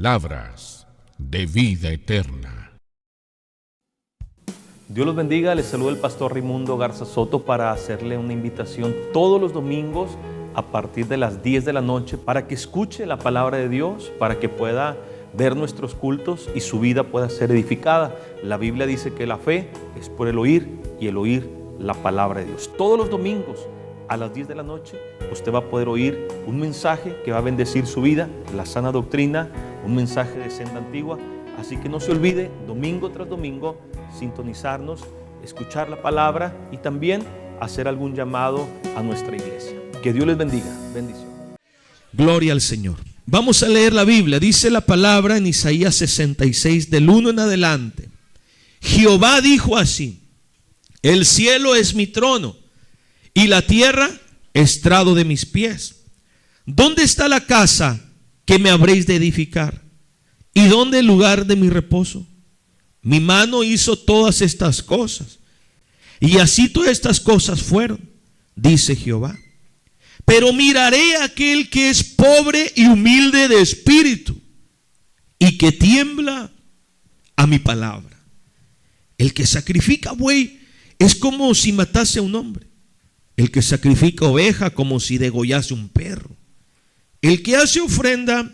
palabras de vida eterna. Dios los bendiga, les saluda el pastor Raimundo Garza Soto para hacerle una invitación todos los domingos a partir de las 10 de la noche para que escuche la palabra de Dios, para que pueda ver nuestros cultos y su vida pueda ser edificada. La Biblia dice que la fe es por el oír y el oír la palabra de Dios. Todos los domingos a las 10 de la noche usted va a poder oír un mensaje que va a bendecir su vida, la sana doctrina, un mensaje de senda antigua. Así que no se olvide, domingo tras domingo, sintonizarnos, escuchar la palabra y también hacer algún llamado a nuestra iglesia. Que Dios les bendiga. Bendición. Gloria al Señor. Vamos a leer la Biblia. Dice la palabra en Isaías 66, del 1 en adelante. Jehová dijo así: el cielo es mi trono y la tierra estrado de mis pies. ¿Dónde está la casa que me habréis de edificar? ¿Y dónde el lugar de mi reposo? Mi mano hizo todas estas cosas, y así todas estas cosas fueron, dice Jehová. Pero miraré a aquel que es pobre y humilde de espíritu, y que tiembla a mi palabra. El que sacrifica buey es como si matase a un hombre. El que sacrifica oveja como si degollase un perro. El que hace ofrenda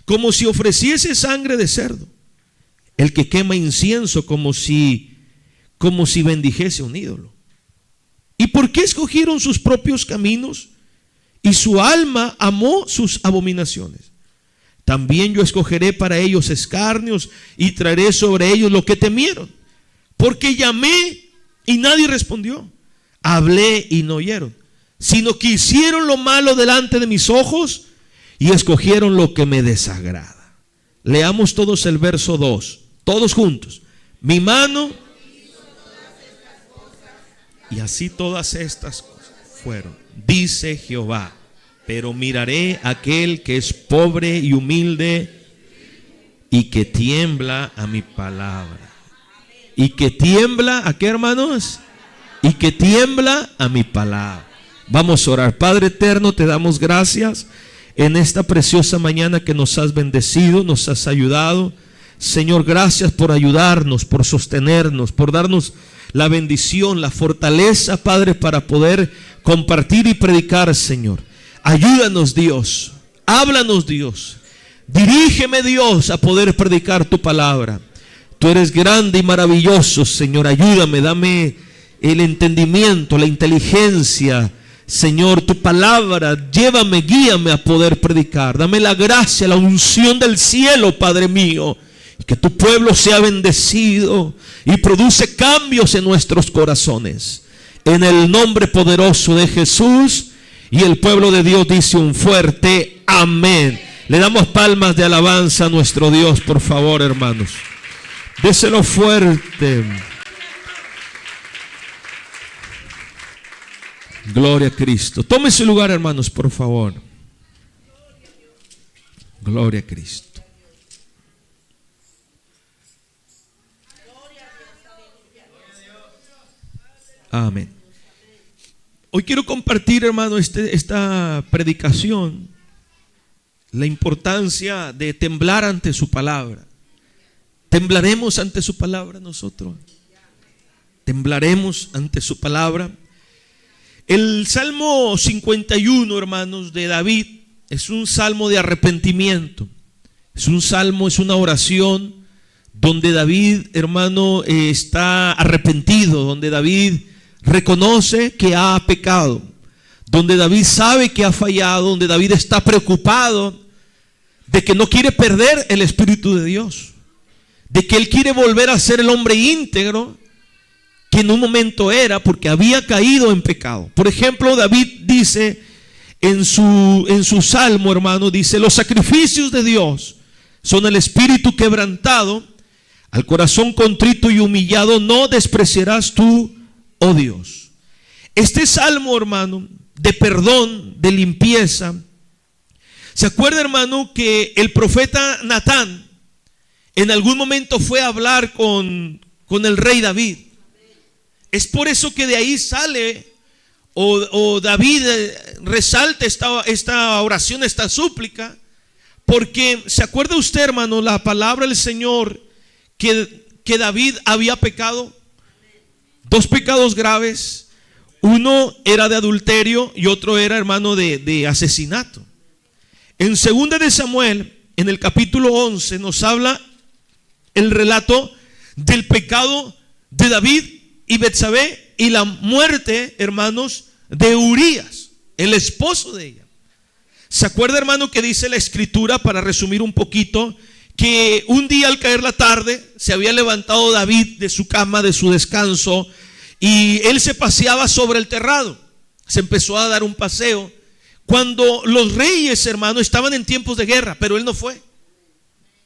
como si ofreciese sangre de cerdo. El que quema incienso como si bendijese un ídolo. ¿Y por qué escogieron sus propios caminos? Y su alma amó sus abominaciones. También yo escogeré para ellos escarnios y traeré sobre ellos lo que temieron. Porque llamé y nadie respondió. Hablé y no oyeron, sino que hicieron lo malo delante de mis ojos y escogieron lo que me desagrada. Leamos todos el verso 2, todos juntos. Mi mano y así todas estas cosas fueron, dice Jehová. Pero miraré a aquel que es pobre y humilde y que tiembla a mi palabra. Y que tiembla, ¿a qué, hermanos? Y que tiembla a mi palabra. Vamos a orar. Padre eterno, te damos gracias en esta preciosa mañana que nos has bendecido, nos has ayudado. Señor, gracias por ayudarnos, por sostenernos, por darnos la bendición, la fortaleza, Padre, para poder compartir y predicar, Señor. Ayúdanos, Dios. Háblanos, Dios. Dirígeme, Dios, a poder predicar tu palabra. Tú eres grande y maravilloso, Señor. Ayúdame, dame el entendimiento, la inteligencia, Señor, tu palabra, llévame, guíame a poder predicar. Dame la gracia, la unción del cielo, Padre mío. Que tu pueblo sea bendecido y produce cambios en nuestros corazones. En el nombre poderoso de Jesús. Y el pueblo de Dios dice un fuerte amén. Le damos palmas de alabanza a nuestro Dios, por favor, hermanos. Déselo fuerte. Gloria a Cristo. Tome su lugar, hermanos, por favor. Gloria a Cristo. Amén. Hoy quiero compartir, hermano, esta predicación, la importancia de temblar ante su palabra. ¿Temblaremos ante su palabra nosotros? ¿Temblaremos ante su palabra? El Salmo 51, hermanos, de David, es un salmo de arrepentimiento. Es un salmo, es una oración donde David, hermano, está arrepentido, donde David reconoce que ha pecado, donde David sabe que ha fallado, donde David está preocupado de que no quiere perder el Espíritu de Dios, de que él quiere volver a ser el hombre íntegro que en un momento era, porque había caído en pecado. Por ejemplo, David dice en su salmo, hermano, dice: los sacrificios de Dios son el espíritu quebrantado, al corazón contrito y humillado no despreciarás tú, oh Dios. Este salmo, hermano, de perdón, de limpieza. ¿Se acuerda, hermano, que el profeta Natán en algún momento fue a hablar con el rey David? Es por eso que de ahí sale, o David resalta esta oración, esta súplica, Porque ¿se acuerda usted, hermano, la palabra del Señor que David había pecado? 2 pecados graves. Uno era de adulterio y otro era, hermano, de asesinato. En 2 de Samuel, en el capítulo 11, nos habla el relato del pecado de David y Betsabé y la muerte, hermanos, de Urías, el esposo de ella. ¿Se acuerda, hermano, que dice la escritura, para resumir un poquito, que un día al caer la tarde se había levantado David de su cama, de su descanso, y él se paseaba sobre el terrado? Se empezó a dar un paseo cuando los reyes, hermano, estaban en tiempos de guerra, pero él no fue.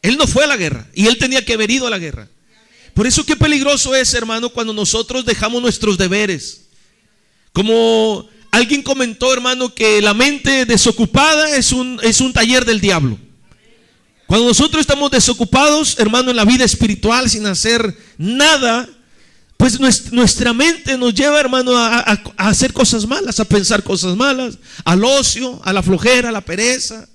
Él no fue a la guerra y él tenía que haber ido a la guerra. Por eso qué peligroso es, hermano, cuando nosotros dejamos nuestros deberes. Como alguien comentó, hermano, que la mente desocupada es un taller del diablo. Cuando nosotros estamos desocupados, hermano, en la vida espiritual, sin hacer nada, pues nuestra mente nos lleva, hermano, a hacer cosas malas, a pensar cosas malas, al ocio, a la flojera, a la pereza.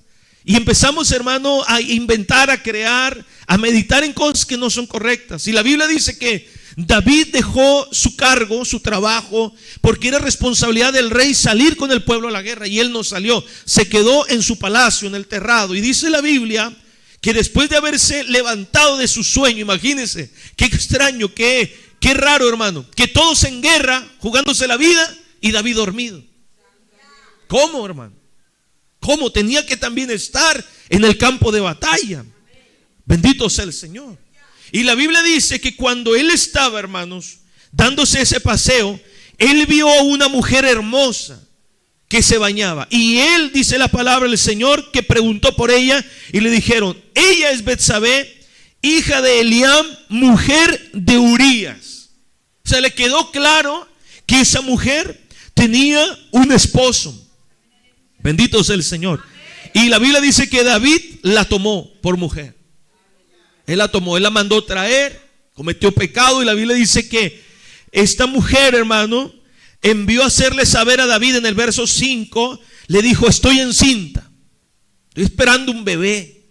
Y empezamos, hermano, a inventar, a crear, a meditar en cosas que no son correctas. Y la Biblia dice que David dejó su cargo, su trabajo, porque era responsabilidad del rey salir con el pueblo a la guerra, y él no salió. Se quedó en su palacio, en el terrado. Y dice la Biblia que después de haberse levantado de su sueño, imagínense, qué extraño, qué raro, hermano, que todos en guerra, jugándose la vida, y David dormido. ¿Cómo, hermano? ¿Cómo? Tenía que también estar en el campo de batalla. Bendito sea el Señor. Y la Biblia dice que cuando él estaba, hermanos, dándose ese paseo, él vio a una mujer hermosa que se bañaba. Y él, dice la palabra del Señor, que preguntó por ella, y le dijeron: ella es Betsabé, hija de Eliam, mujer de Urías. O sea, le quedó claro que esa mujer tenía un esposo. Bendito sea el Señor. Y la Biblia dice que David la tomó por mujer. Él la tomó, él la mandó traer, cometió pecado, y la Biblia dice que esta mujer, hermano, envió a hacerle saber a David en el verso 5, le dijo: estoy encinta, estoy esperando un bebé.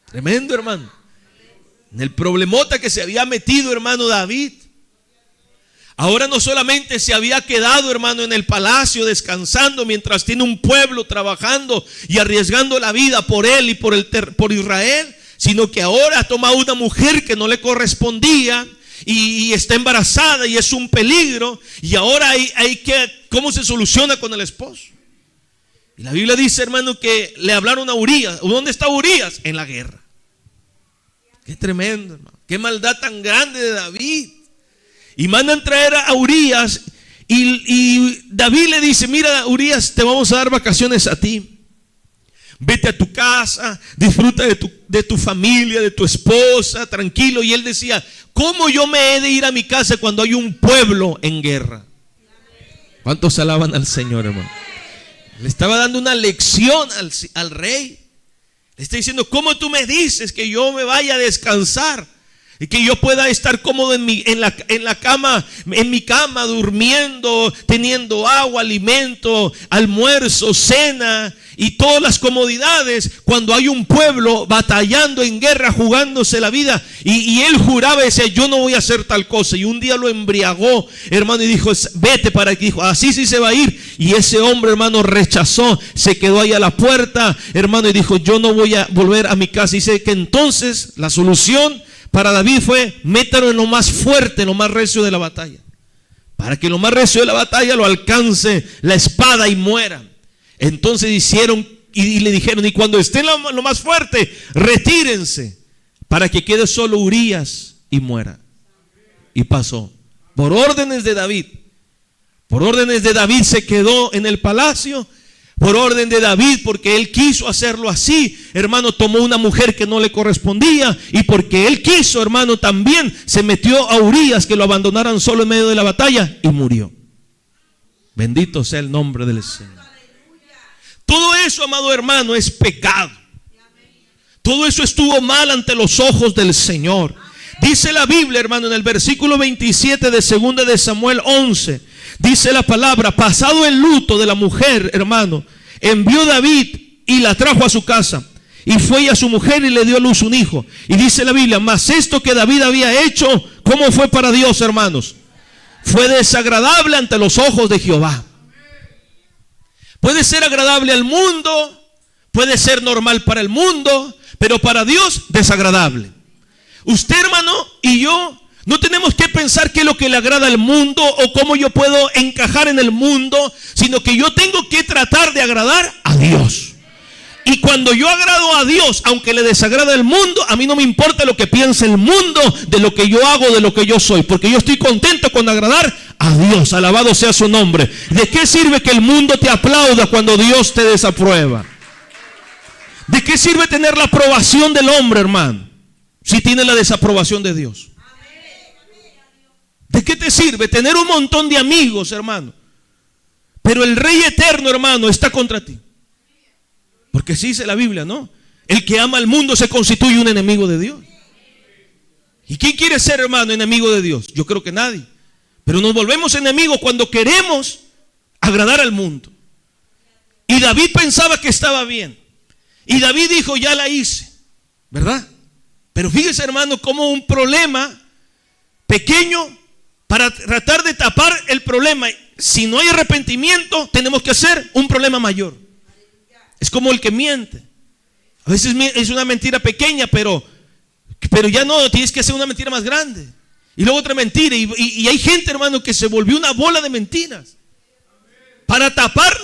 Tremendo, hermano. En el problemota que se había metido, hermano, David. Ahora no solamente se había quedado, hermano, en el palacio descansando mientras tiene un pueblo trabajando y arriesgando la vida por él y por Israel, sino que ahora ha tomado una mujer que no le correspondía y está embarazada y es un peligro. Y ahora hay que, ¿cómo se soluciona con el esposo? Y la Biblia dice, hermano, que le hablaron a Urías. ¿Dónde está Urías? En la guerra. Qué tremendo, hermano. Qué maldad tan grande de David. Y mandan traer a Urías, y David le dice: mira, Urías, te vamos a dar vacaciones a ti. Vete a tu casa, disfruta de tu familia, de tu esposa, tranquilo. Y él decía: ¿cómo yo me he de ir a mi casa cuando hay un pueblo en guerra? ¿Cuántos alaban al Señor, hermano? Le estaba dando una lección al rey. Le está diciendo: ¿cómo tú me dices que yo me vaya a descansar y que yo pueda estar cómodo en mi cama, durmiendo, teniendo agua, alimento, almuerzo, cena y todas las comodidades, cuando hay un pueblo batallando en guerra, jugándose la vida? Y él juraba y decía: yo no voy a hacer tal cosa. Y un día lo embriagó, hermano, y dijo: vete para aquí. Dijo: así sí se va a ir. Y ese hombre, hermano, rechazó, se quedó ahí a la puerta, hermano, y dijo: yo no voy a volver a mi casa. Y dice que entonces la solución para David fue: métalo en lo más fuerte, en lo más recio de la batalla, para que lo más recio de la batalla lo alcance la espada y muera. Entonces hicieron y le dijeron: y cuando esté en lo más fuerte, retírense para que quede solo Urías y muera. Y pasó por órdenes de David. Por órdenes de David se quedó en el palacio. Por orden de David, porque él quiso hacerlo así, hermano, tomó una mujer que no le correspondía. Y porque él quiso, hermano, también se metió a Urías, que lo abandonaran solo en medio de la batalla, y murió. Bendito sea el nombre del Señor. Todo eso, amado hermano, es pecado. Todo eso estuvo mal ante los ojos del Señor. Dice la Biblia, hermano, en el versículo 27 de 2 de Samuel 11, dice la palabra: pasado el luto de la mujer, hermano, envió David y la trajo a su casa. Y fue a su mujer y le dio a luz un hijo. Y dice la Biblia, mas esto que David había hecho, ¿cómo fue para Dios, hermanos? Fue desagradable ante los ojos de Jehová. Puede ser agradable al mundo, puede ser normal para el mundo, pero para Dios desagradable. Usted, hermano, y yo no tenemos que pensar qué es lo que le agrada al mundo o cómo yo puedo encajar en el mundo, sino que yo tengo que tratar de agradar a Dios. Y cuando yo agrado a Dios, aunque le desagrada el mundo, a mí no me importa lo que piense el mundo de lo que yo hago, de lo que yo soy, porque yo estoy contento con agradar a Dios. Alabado sea su nombre. ¿De qué sirve que el mundo te aplauda cuando Dios te desaprueba? ¿De qué sirve tener la aprobación del hombre, hermano, si tiene la desaprobación de Dios? ¿De qué te sirve tener un montón de amigos, hermano, pero el Rey eterno, hermano, está contra ti? Porque así dice la Biblia, ¿no? El que ama al mundo se constituye un enemigo de Dios. ¿Y quién quiere ser, hermano, enemigo de Dios? Yo creo que nadie. Pero nos volvemos enemigos cuando queremos agradar al mundo. Y David pensaba que estaba bien. Y David dijo, ya la hice, ¿verdad? Pero fíjese, hermano, como un problema pequeño, para tratar de tapar el problema, si no hay arrepentimiento, tenemos que hacer un problema mayor. Es como el que miente. A veces es una mentira pequeña, pero ya no, tienes que hacer una mentira más grande. Y luego otra mentira. Y hay gente, hermano, que se volvió una bola de mentiras para tapar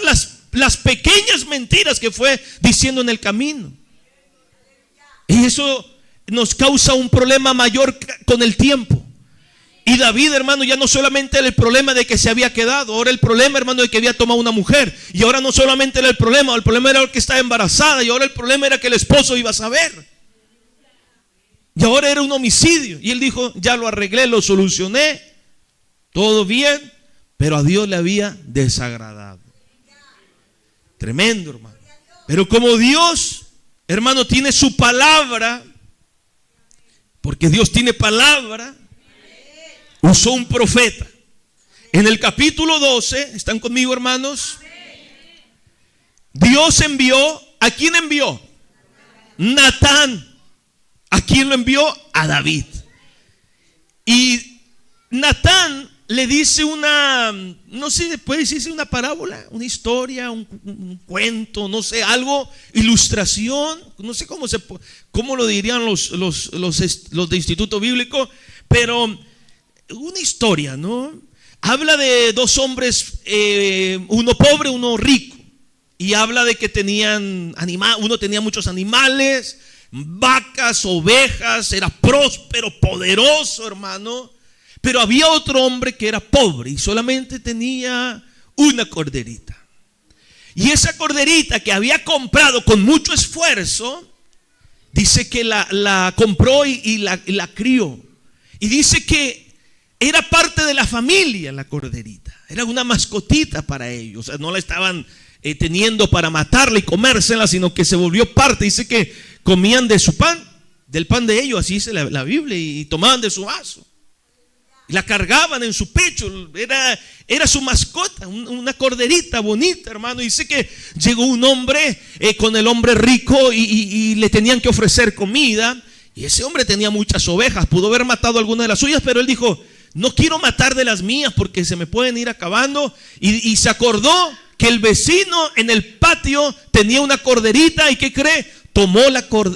las pequeñas mentiras que fue diciendo en el camino. Y eso nos causa un problema mayor con el tiempo. Y David, hermano, ya no solamente era el problema de que se había quedado, ahora el problema, hermano, de que había tomado una mujer. Y ahora no solamente era el problema era que estaba embarazada. Y ahora el problema era que el esposo iba a saber. Y ahora era un homicidio. Y él dijo, ya lo arreglé, lo solucioné, todo bien, pero a Dios le había desagradado. Tremendo, hermano. Pero como Dios, hermano, tiene su palabra, porque Dios tiene palabra, usó un profeta. En el capítulo 12, ¿están conmigo, hermanos? Dios envió, ¿a quién envió? Natán. ¿A quién lo envió? A David. Y Natán le dice una, no sé, puede decirse una parábola, una historia, un cuento, no sé, algo, ilustración, no sé cómo lo dirían los de Instituto Bíblico, pero una historia, ¿no? Habla de dos hombres, uno pobre, uno rico. Y habla de que uno tenía muchos animales, vacas, ovejas, era próspero, poderoso, hermano. Pero había otro hombre que era pobre y solamente tenía una corderita. Y esa corderita que había comprado con mucho esfuerzo, dice que la compró y la crió. Y dice que era parte de la familia la corderita. Era una mascotita para ellos. O sea, no la estaban teniendo para matarla y comérsela, sino que se volvió parte. Dice que comían de su pan, del pan de ellos, así dice la Biblia, y tomaban de su vaso. Y la cargaban en su pecho. Era su mascota, una corderita bonita, hermano. Y dice que llegó un hombre con el hombre rico y le tenían que ofrecer comida. Y ese hombre tenía muchas ovejas. Pudo haber matado alguna de las suyas, pero él dijo, no quiero matar de las mías porque se me pueden ir acabando. Y se acordó que el vecino en el patio tenía una corderita. ¿Y qué cree? Tomó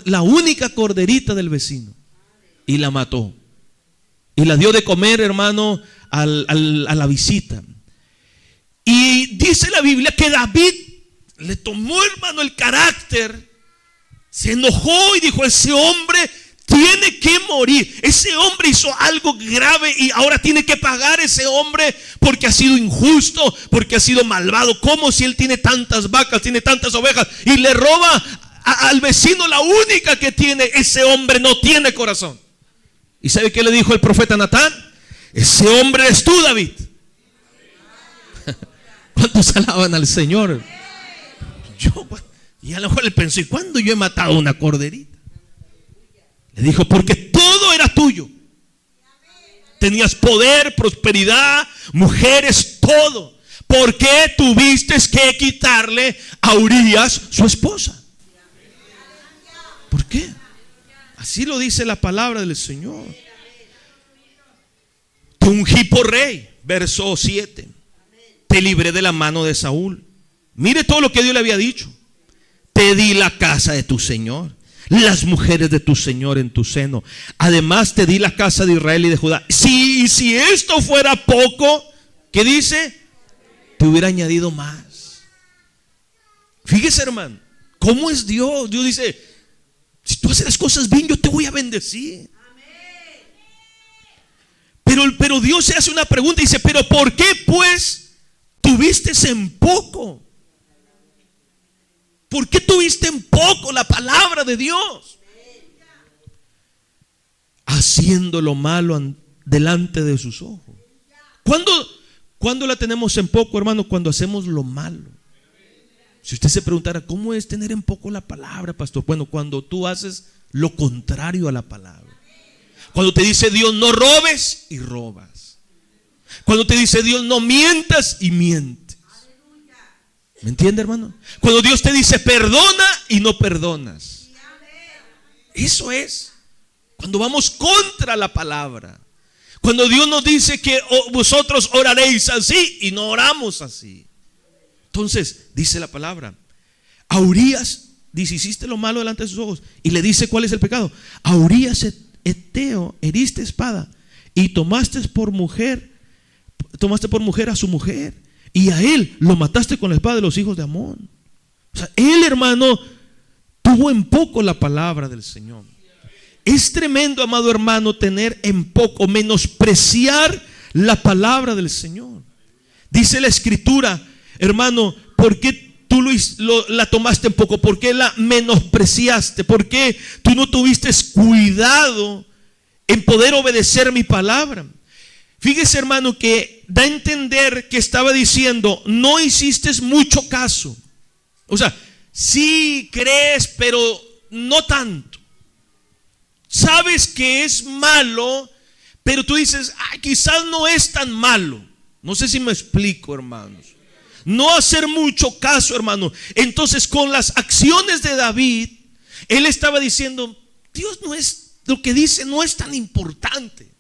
la única corderita del vecino y la mató. Y la dio de comer, hermano, a la visita. Y dice la Biblia que David le tomó, hermano, el carácter. Se enojó y dijo, ese hombre tiene que morir. Ese hombre hizo algo grave y ahora tiene que pagar ese hombre porque ha sido injusto, porque ha sido malvado. ¿Cómo si él tiene tantas vacas, tiene tantas ovejas y le roba al vecino la única que tiene? Ese hombre no tiene corazón. ¿Y sabe qué le dijo el profeta Natán? Ese hombre eres tú, David. ¿Cuántos alaban al Señor? Y a lo mejor le pensó, ¿y cuándo yo he matado una corderita? Le dijo, porque todo era tuyo. Tenías poder, prosperidad, mujeres, todo. ¿Por qué tuviste que quitarle a Urías su esposa? ¿Por qué? Así lo dice la palabra del Señor. Te ungí por rey, verso 7. Te libré de la mano de Saúl. Mire todo lo que Dios le había dicho. Te di la casa de tu Señor, las mujeres de tu Señor en tu seno. Además te di la casa de Israel y de Judá. Si esto fuera poco, ¿qué dice? Te hubiera añadido más. Fíjese, hermano, ¿cómo es Dios? Dios dice, si tú haces las cosas bien, yo te voy a bendecir. Pero Dios se hace una pregunta y dice, ¿pero por qué pues tuviste en poco? ¿Por qué tuviste en poco la palabra de Dios? Haciendo lo malo delante de sus ojos. ¿Cuándo la tenemos en poco, hermano? Cuando hacemos lo malo. Si usted se preguntara, ¿cómo es tener en poco la palabra, pastor? Bueno, cuando tú haces lo contrario a la palabra. Cuando te dice Dios, no robes y robas. Cuando te dice Dios, no mientas y mientes. ¿Me entiende, hermano? Cuando Dios te dice, perdona y no perdonas. Eso es. Cuando vamos contra la palabra. Cuando Dios nos dice que vosotros oraréis así y no oramos así. Entonces, dice la palabra, a Urías, dice, hiciste lo malo delante de sus ojos. Y le dice cuál es el pecado. A Urías Eteo heriste espada y tomaste por mujer a su mujer, y a él lo mataste con la espada de los hijos de Amón. O sea, él, hermano, tuvo en poco la palabra del Señor. Es tremendo, amado hermano, tener en poco, menospreciar la palabra del Señor. Dice la Escritura, hermano, ¿por qué tú la tomaste en poco? ¿Por qué la menospreciaste? ¿Por qué tú no tuviste cuidado en poder obedecer mi palabra? Fíjese, hermano, que da a entender que estaba diciendo, no hiciste mucho caso. O sea, sí crees, pero no tanto. Sabes que es malo, pero tú dices, quizás no es tan malo. No sé si me explico, hermanos. No hacer mucho caso, hermano. Entonces, con las acciones de David, él estaba diciendo, Dios no es, lo que dice no es tan importante.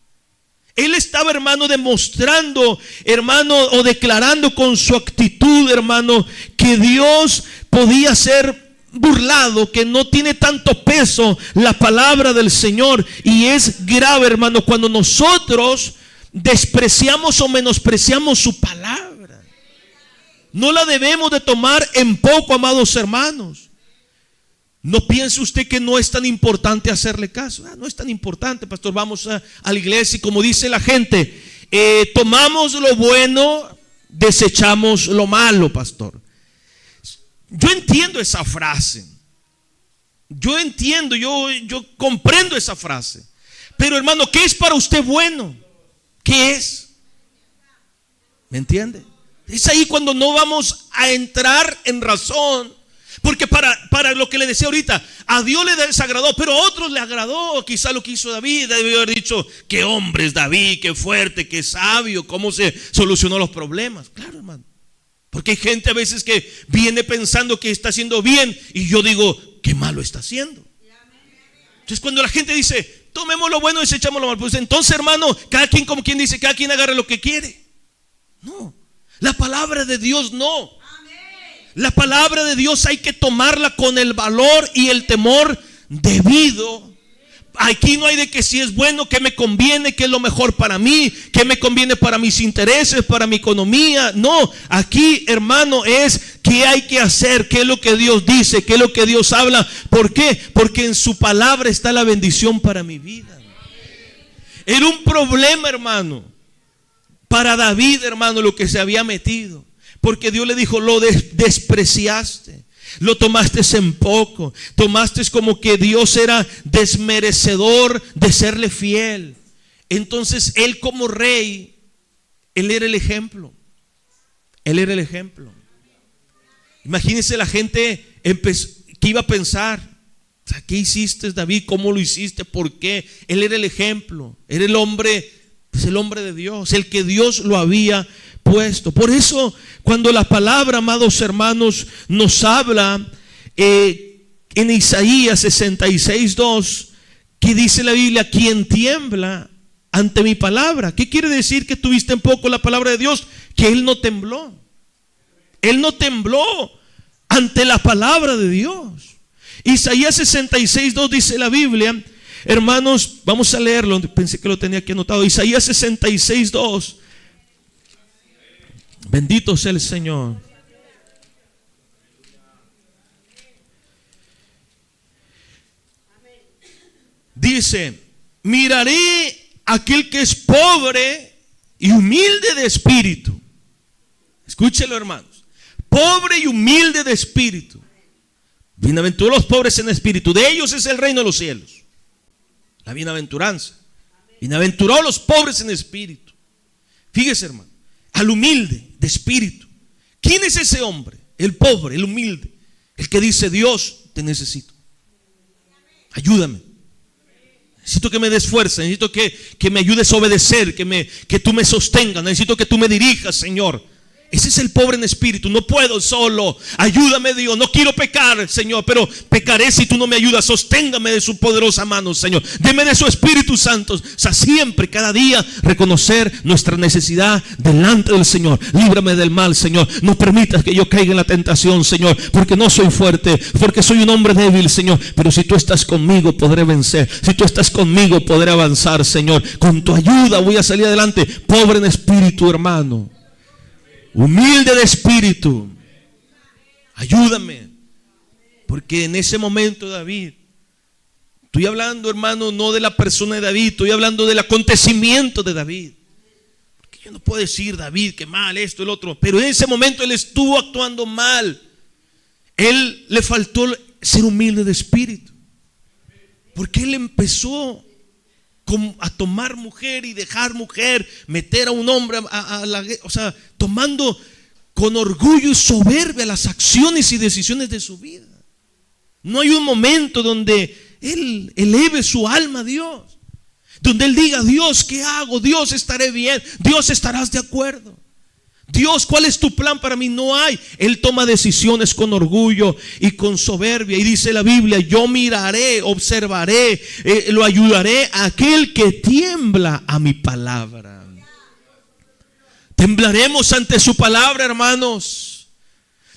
Él estaba, hermano, demostrando, hermano, o declarando con su actitud, hermano, que Dios podía ser burlado, que no tiene tanto peso la palabra del Señor. Y es grave, hermano, cuando nosotros despreciamos o menospreciamos su palabra. No la debemos de tomar en poco, amados hermanos. No piense usted que no es tan importante hacerle caso. No es tan importante, pastor. Vamos a la iglesia y como dice la gente, tomamos lo bueno, desechamos lo malo, pastor. Yo entiendo esa frase. Yo entiendo, yo comprendo esa frase. Pero, hermano, ¿qué es para usted bueno? ¿Qué es? ¿Me entiende? Es ahí cuando no vamos a entrar en razón. Porque para lo que le decía ahorita, a Dios le desagradó, pero a otros le agradó. Quizá lo que hizo David, debió haber dicho, qué hombre es David, qué fuerte, qué sabio, cómo se solucionó los problemas. Claro, hermano. Porque hay gente a veces que viene pensando que está haciendo bien y yo digo, qué malo está haciendo. Entonces cuando la gente dice, tomemos lo bueno y desechamos lo malo, pues entonces, hermano, cada quien, como quien dice, cada quien agarre lo que quiere. No, la palabra de Dios no. La palabra de Dios hay que tomarla con el valor y el temor debido. Aquí no hay de que si es bueno, que me conviene, que es lo mejor para mí, que me conviene para mis intereses, para mi economía. No, aquí, hermano, es qué hay que hacer, qué es lo que Dios dice, qué es lo que Dios habla. ¿Por qué? Porque en su palabra está la bendición para mi vida. Era un problema, hermano, para David, hermano, lo que se había metido. Porque Dios le dijo, lo despreciaste, lo tomaste en poco, tomaste como que Dios era desmerecedor de serle fiel. Entonces él como rey, él era el ejemplo. Él era el ejemplo. Imagínense la gente que iba a pensar, ¿qué hiciste, David? ¿Cómo lo hiciste? ¿Por qué? Él era el ejemplo, era el hombre, pues el hombre de Dios, el que Dios lo había puesto. Por eso cuando la palabra, amados hermanos, nos habla que en Isaías 66:2, que dice la Biblia: quien tiembla ante mi palabra. ¿Qué quiere decir que tuviste en poco la palabra de Dios? Que él no tembló. Él no tembló ante la palabra de Dios. Isaías 66:2 dice la Biblia, hermanos, vamos a leerlo, pensé que lo tenía aquí anotado. Isaías 66:2. Bendito sea el Señor. Dice: miraré a aquel que es pobre y humilde de espíritu. Escúchelo, hermanos. Pobre y humilde de espíritu. Bienaventurados los pobres en espíritu, de ellos es el reino de los cielos. La bienaventuranza. Bienaventurados los pobres en espíritu. Fíjese, hermano, al humilde de espíritu. ¿Quién es ese hombre? El pobre, el humilde, el que dice: Dios, te necesito, ayúdame, necesito que me des fuerza, necesito que me ayudes a obedecer, que tú me sostengas, necesito que tú me dirijas, Señor. Ese es el pobre en espíritu. No puedo solo, ayúdame, Dios. No quiero pecar, Señor, pero pecaré si tú no me ayudas. Sosténgame de su poderosa mano, Señor. Deme de su Espíritu Santo. O sea, siempre, cada día, reconocer nuestra necesidad delante del Señor. Líbrame del mal, Señor. No permitas que yo caiga en la tentación, Señor, porque no soy fuerte, porque soy un hombre débil, Señor. Pero si tú estás conmigo, podré vencer. Si tú estás conmigo, podré avanzar, Señor. Con tu ayuda voy a salir adelante. Pobre en espíritu, hermano, humilde de espíritu, ayúdame. Porque en ese momento, David, estoy hablando, hermano, no de la persona de David, estoy hablando del acontecimiento de David. Porque yo no puedo decir: David, que mal, esto, el otro. Pero en ese momento él estuvo actuando mal. Él le faltó ser humilde de espíritu, porque él empezó a tomar mujer y dejar mujer, meter a un hombre a la, o sea, tomando con orgullo y soberbia las acciones y decisiones de su vida. No hay un momento donde él eleve su alma a Dios, donde él diga: Dios, ¿qué hago? Dios, estaré bien. Dios, estarás de acuerdo. Dios, ¿cuál es tu plan para mí? No hay. Él toma decisiones con orgullo y con soberbia. Y dice la Biblia: yo miraré, observaré, lo ayudaré a aquel que tiembla a mi palabra. Temblaremos ante su palabra, hermanos.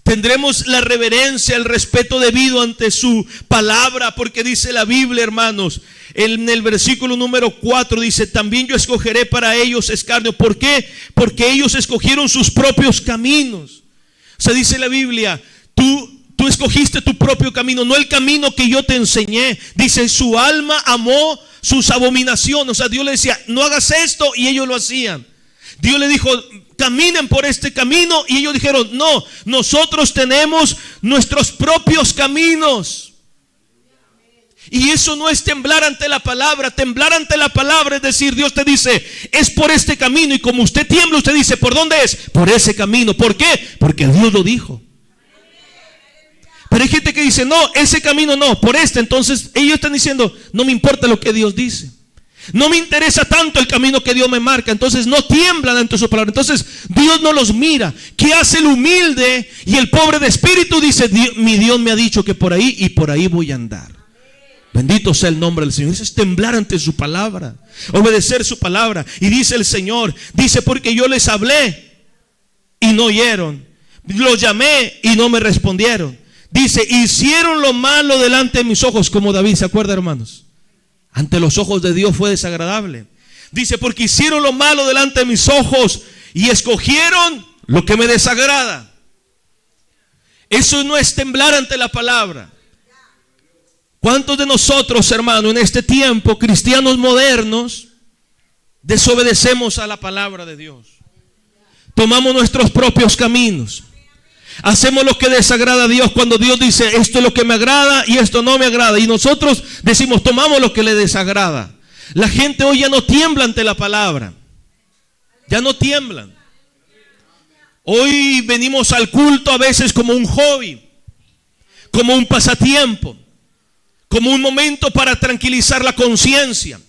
Tendremos la reverencia, el respeto debido ante su palabra, porque dice la Biblia, hermanos, en el versículo número 4 dice: también yo escogeré para ellos escarnio. ¿Por qué? Porque ellos escogieron sus propios caminos. O sea, dice la Biblia: tú escogiste tu propio camino, no el camino que yo te enseñé. Dice: su alma amó sus abominaciones. O sea, Dios le decía: no hagas esto, y ellos lo hacían. Dios le dijo: caminen por este camino, y ellos dijeron: no, nosotros tenemos nuestros propios caminos. Y eso no es temblar ante la palabra. Temblar ante la palabra es decir: Dios te dice: es por este camino, y como usted tiembla, usted dice: ¿por dónde es? Por ese camino. ¿Por qué? Porque Dios lo dijo. Pero hay gente que dice: no, ese camino no, por este. Entonces ellos están diciendo: no me importa lo que Dios dice, no me interesa tanto el camino que Dios me marca. Entonces no tiemblan ante su palabra. Entonces Dios no los mira. ¿Qué hace el humilde y el pobre de espíritu? Dice: mi Dios me ha dicho que por ahí, y por ahí voy a andar. Bendito sea el nombre del Señor. Eso es temblar ante su palabra, obedecer su palabra. Y dice el Señor, dice: porque yo les hablé y no oyeron, los llamé y no me respondieron. Dice: hicieron lo malo delante de mis ojos. Como David, ¿se acuerda, hermanos? Ante los ojos de Dios fue desagradable. Dice: porque hicieron lo malo delante de mis ojos y escogieron lo que me desagrada. Eso no es temblar ante la palabra. ¿Cuántos de nosotros, hermano, en este tiempo, cristianos modernos, desobedecemos a la palabra de Dios? Tomamos nuestros propios caminos. Hacemos lo que desagrada a Dios, cuando Dios dice: esto es lo que me agrada y esto no me agrada. Y nosotros decimos: tomamos lo que le desagrada. La gente hoy ya no tiembla ante la palabra. Ya no tiemblan. Hoy venimos al culto a veces como un hobby, como un pasatiempo, como un momento para tranquilizar la conciencia,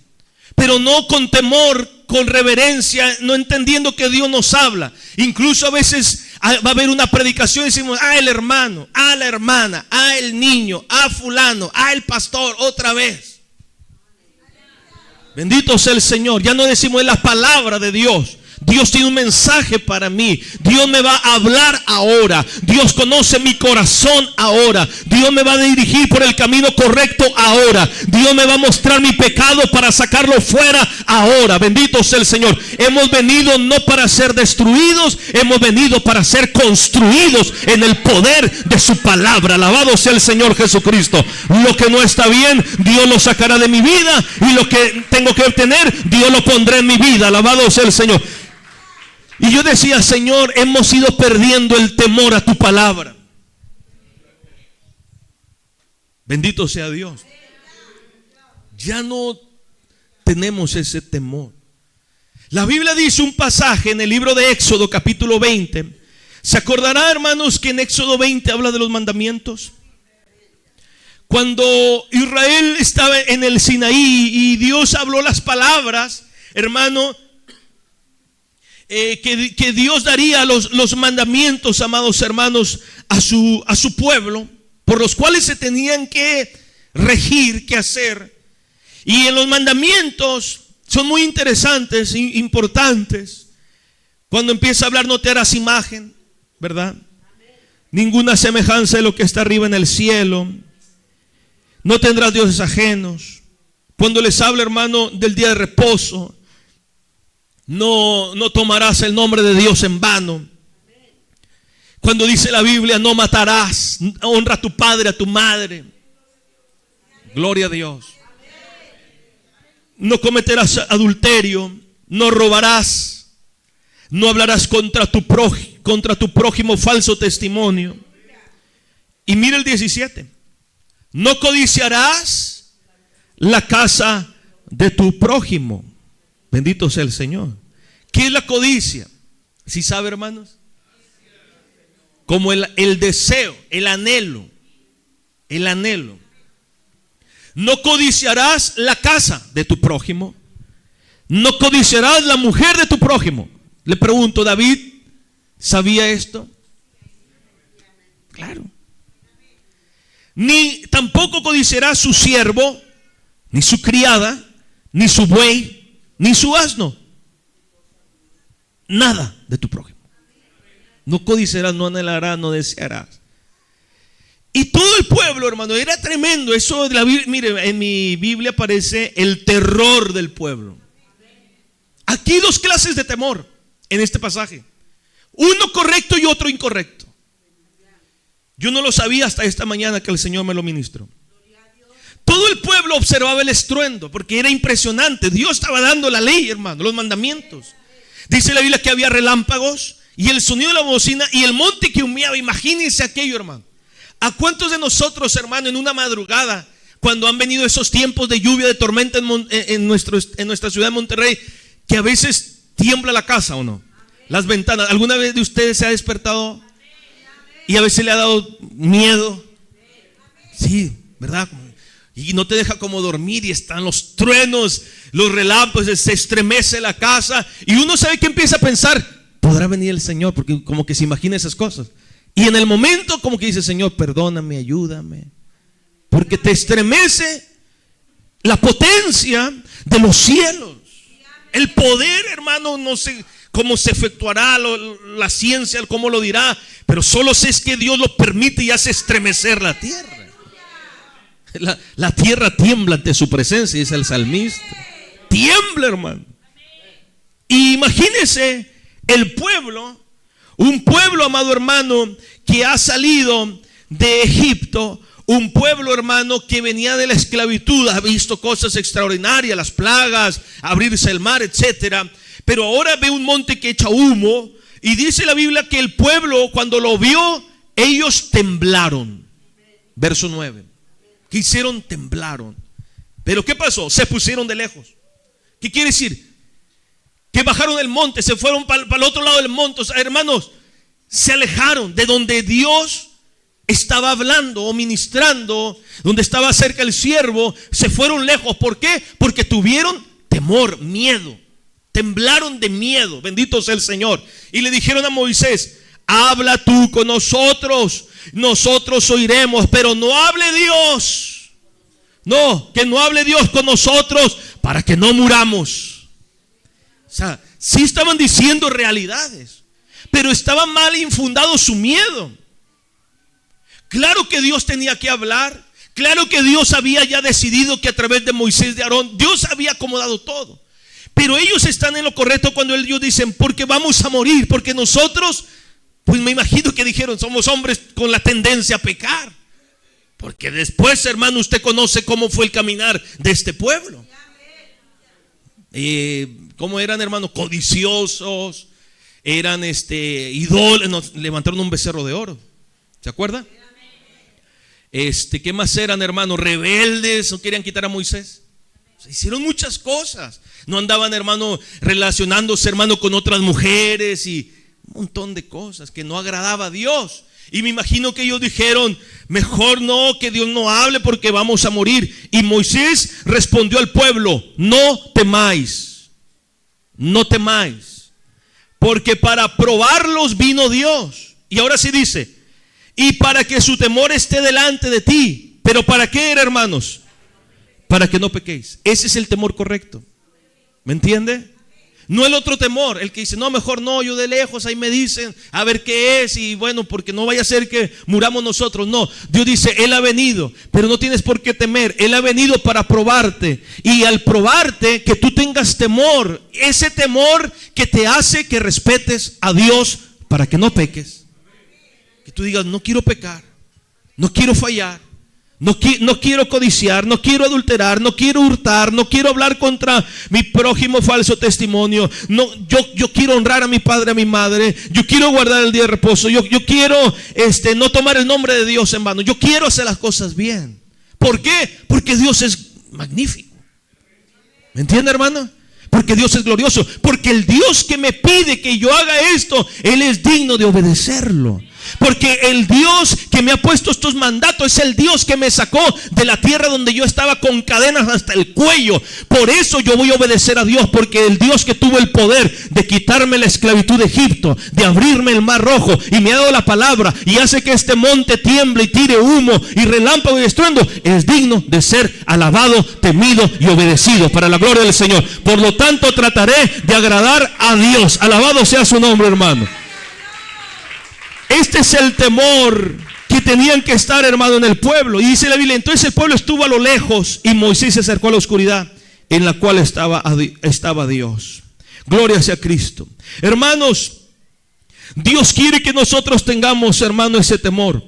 pero no con temor, con reverencia, no entendiendo que Dios nos habla. Incluso a veces Va a haber una predicación y decimos, el hermano, la hermana, el niño, fulano, el pastor, otra vez. Bendito sea el Señor. Ya no decimos la palabra de Dios. Dios tiene un mensaje para mí. Dios me va a hablar ahora. Dios conoce mi corazón ahora. Dios me va a dirigir por el camino correcto ahora. Dios me va a mostrar mi pecado para sacarlo fuera ahora. Bendito sea el Señor. Hemos venido no para ser destruidos, hemos venido para ser construidos en el poder de su palabra. Alabado sea el Señor Jesucristo. Lo que no está bien, Dios lo sacará de mi vida, y lo que tengo que obtener, Dios lo pondrá en mi vida. Alabado sea el Señor. Y yo decía, Señor, hemos ido perdiendo el temor a tu palabra. Bendito sea Dios. Ya no tenemos ese temor. La Biblia dice un pasaje en el libro de Éxodo capítulo 20. ¿Se acordará, hermanos, que en Éxodo 20 habla de los mandamientos? Cuando Israel estaba en el Sinaí y Dios habló las palabras, hermano, que Dios daría los mandamientos, amados hermanos, a su pueblo, por los cuales se tenían que regir, que hacer. Y en los mandamientos son muy interesantes, importantes. Cuando empieza a hablar, no te harás imagen, ¿verdad? Ninguna semejanza de lo que está arriba en el cielo. No tendrás dioses ajenos. Cuando les habla, hermano, del día de reposo, no tomarás el nombre de Dios en vano. Cuando dice la Biblia, no matarás, honra a tu padre, a tu madre. Gloria a Dios. No cometerás adulterio, no robarás, no hablarás contra tu prójimo falso testimonio. Y mira el 17. No codiciarás la casa de tu prójimo. Bendito sea el Señor. ¿Qué es la codicia? ¿Sí sabe, hermanos? Como el deseo, el anhelo. El anhelo. No codiciarás la casa de tu prójimo. No codiciarás la mujer de tu prójimo. Le pregunto, ¿David sabía esto? Claro. Ni tampoco codiciarás su siervo, ni su criada, ni su buey, ni su asno. Nada de tu prójimo. No codiciarás, no anhelarás, no desearás. Y todo el pueblo, hermano, era tremendo. Eso de la Biblia, mire, en mi Biblia aparece el terror del pueblo. Aquí hay dos clases de temor en este pasaje. Uno correcto y otro incorrecto. Yo no lo sabía hasta esta mañana que el Señor me lo ministró. Todo el pueblo observaba el estruendo porque era impresionante. Dios estaba dando la ley, hermano, los mandamientos. Dice la Biblia que había relámpagos y el sonido de la bocina y el monte que humeaba. Imagínense aquello, hermano. ¿A cuántos de nosotros, hermano, en una madrugada, cuando han venido esos tiempos de lluvia, de tormenta en nuestra ciudad de Monterrey, que a veces tiembla la casa o no? Las ventanas. ¿Alguna vez de ustedes se ha despertado y a veces le ha dado miedo? Sí, ¿verdad? Y no te deja como dormir y están los truenos, los relámpagos, se estremece la casa y uno sabe que empieza a pensar, ¿podrá venir el Señor? Porque como que se imagina esas cosas. Y en el momento como que dice, Señor, perdóname, ayúdame. Porque te estremece la potencia de los cielos. El poder, hermano, no sé cómo se efectuará, la ciencia, cómo lo dirá, pero solo sé es que Dios lo permite y hace estremecer la tierra. La tierra tiembla ante su presencia, dice el salmista. Tiembla, hermano. Y imagínese el pueblo, un pueblo, amado hermano, que ha salido de Egipto, un pueblo, hermano, que venía de la esclavitud, ha visto cosas extraordinarias, las plagas, abrirse el mar, etcétera. Pero ahora ve un monte que echa humo y dice la Biblia que el pueblo, cuando lo vio, ellos temblaron. Verso 9. ¿Qué hicieron? Temblaron. Pero ¿qué pasó? Se pusieron de lejos. ¿Qué quiere decir? Que bajaron del monte, se fueron para el otro lado del monte. O sea, hermanos, se alejaron de donde Dios estaba hablando o ministrando, donde estaba cerca el siervo. Se fueron lejos. ¿Por qué? Porque tuvieron temor, miedo. Temblaron de miedo. Bendito sea el Señor. Y le dijeron a Moisés, habla tú con nosotros, nosotros oiremos, pero no hable Dios. No, que no hable Dios con nosotros para que no muramos. O sea, sí estaban diciendo realidades, pero estaba mal infundado su miedo. Claro que Dios tenía que hablar. Claro que Dios había ya decidido que a través de Moisés, de Aarón, Dios había acomodado todo. Pero ellos están en lo correcto cuando ellos dicen, porque vamos a morir, porque nosotros, pues me imagino que dijeron, somos hombres con la tendencia a pecar. Porque después, hermano, usted conoce cómo fue el caminar de este pueblo. ¿Cómo eran, hermano? Codiciosos, eran idólatras, levantaron un becerro de oro. ¿Se acuerda? ¿Qué más eran, hermano? Rebeldes, no querían quitar a Moisés. Se hicieron muchas cosas. No andaban, hermano, relacionándose, hermano, con otras mujeres y un montón de cosas que no agradaba a Dios. Y me imagino que ellos dijeron, mejor no, que Dios no hable porque vamos a morir. Y Moisés respondió al pueblo, no temáis, no temáis, porque para probarlos vino Dios. Y ahora sí dice, y para que su temor esté delante de ti. ¿Pero para qué era, hermanos? Para que no pequéis. Ese es el temor correcto. ¿Me entiende? No el otro temor, el que dice, no, mejor no, yo de lejos, ahí me dicen, a ver qué es, y bueno, porque no vaya a ser que muramos nosotros. No, Dios dice, Él ha venido, pero no tienes por qué temer. Él ha venido para probarte, y al probarte, que tú tengas temor, ese temor que te hace que respetes a Dios para que no peques. Que tú digas, no quiero pecar, no quiero fallar, no quiero codiciar, no quiero adulterar, no quiero hurtar, no quiero hablar contra mi prójimo falso testimonio. No, yo quiero honrar a mi padre, a mi madre. Yo quiero guardar el día de reposo. Yo quiero no tomar el nombre de Dios en vano. Yo quiero hacer las cosas bien. ¿Por qué? Porque Dios es magnífico. ¿Me entiende, hermano? Porque Dios es glorioso. Porque el Dios que me pide que yo haga esto, Él es digno de obedecerlo. Porque el Dios que me ha puesto estos mandatos es el Dios que me sacó de la tierra donde yo estaba con cadenas hasta el cuello. Por eso yo voy a obedecer a Dios, porque el Dios que tuvo el poder de quitarme la esclavitud de Egipto, de abrirme el mar rojo, y me ha dado la palabra y hace que este monte tiemble y tire humo y relámpago y estruendo, es digno de ser alabado, temido y obedecido para la gloria del Señor. Por lo tanto, trataré de agradar a Dios. Alabado sea su nombre, hermano. Este es el temor que tenían que estar, hermano, en el pueblo. Y dice la Biblia, entonces el pueblo estuvo a lo lejos y Moisés se acercó a la oscuridad en la cual estaba Dios. Gloria sea a Cristo. Hermanos, Dios quiere que nosotros tengamos, hermano, ese temor.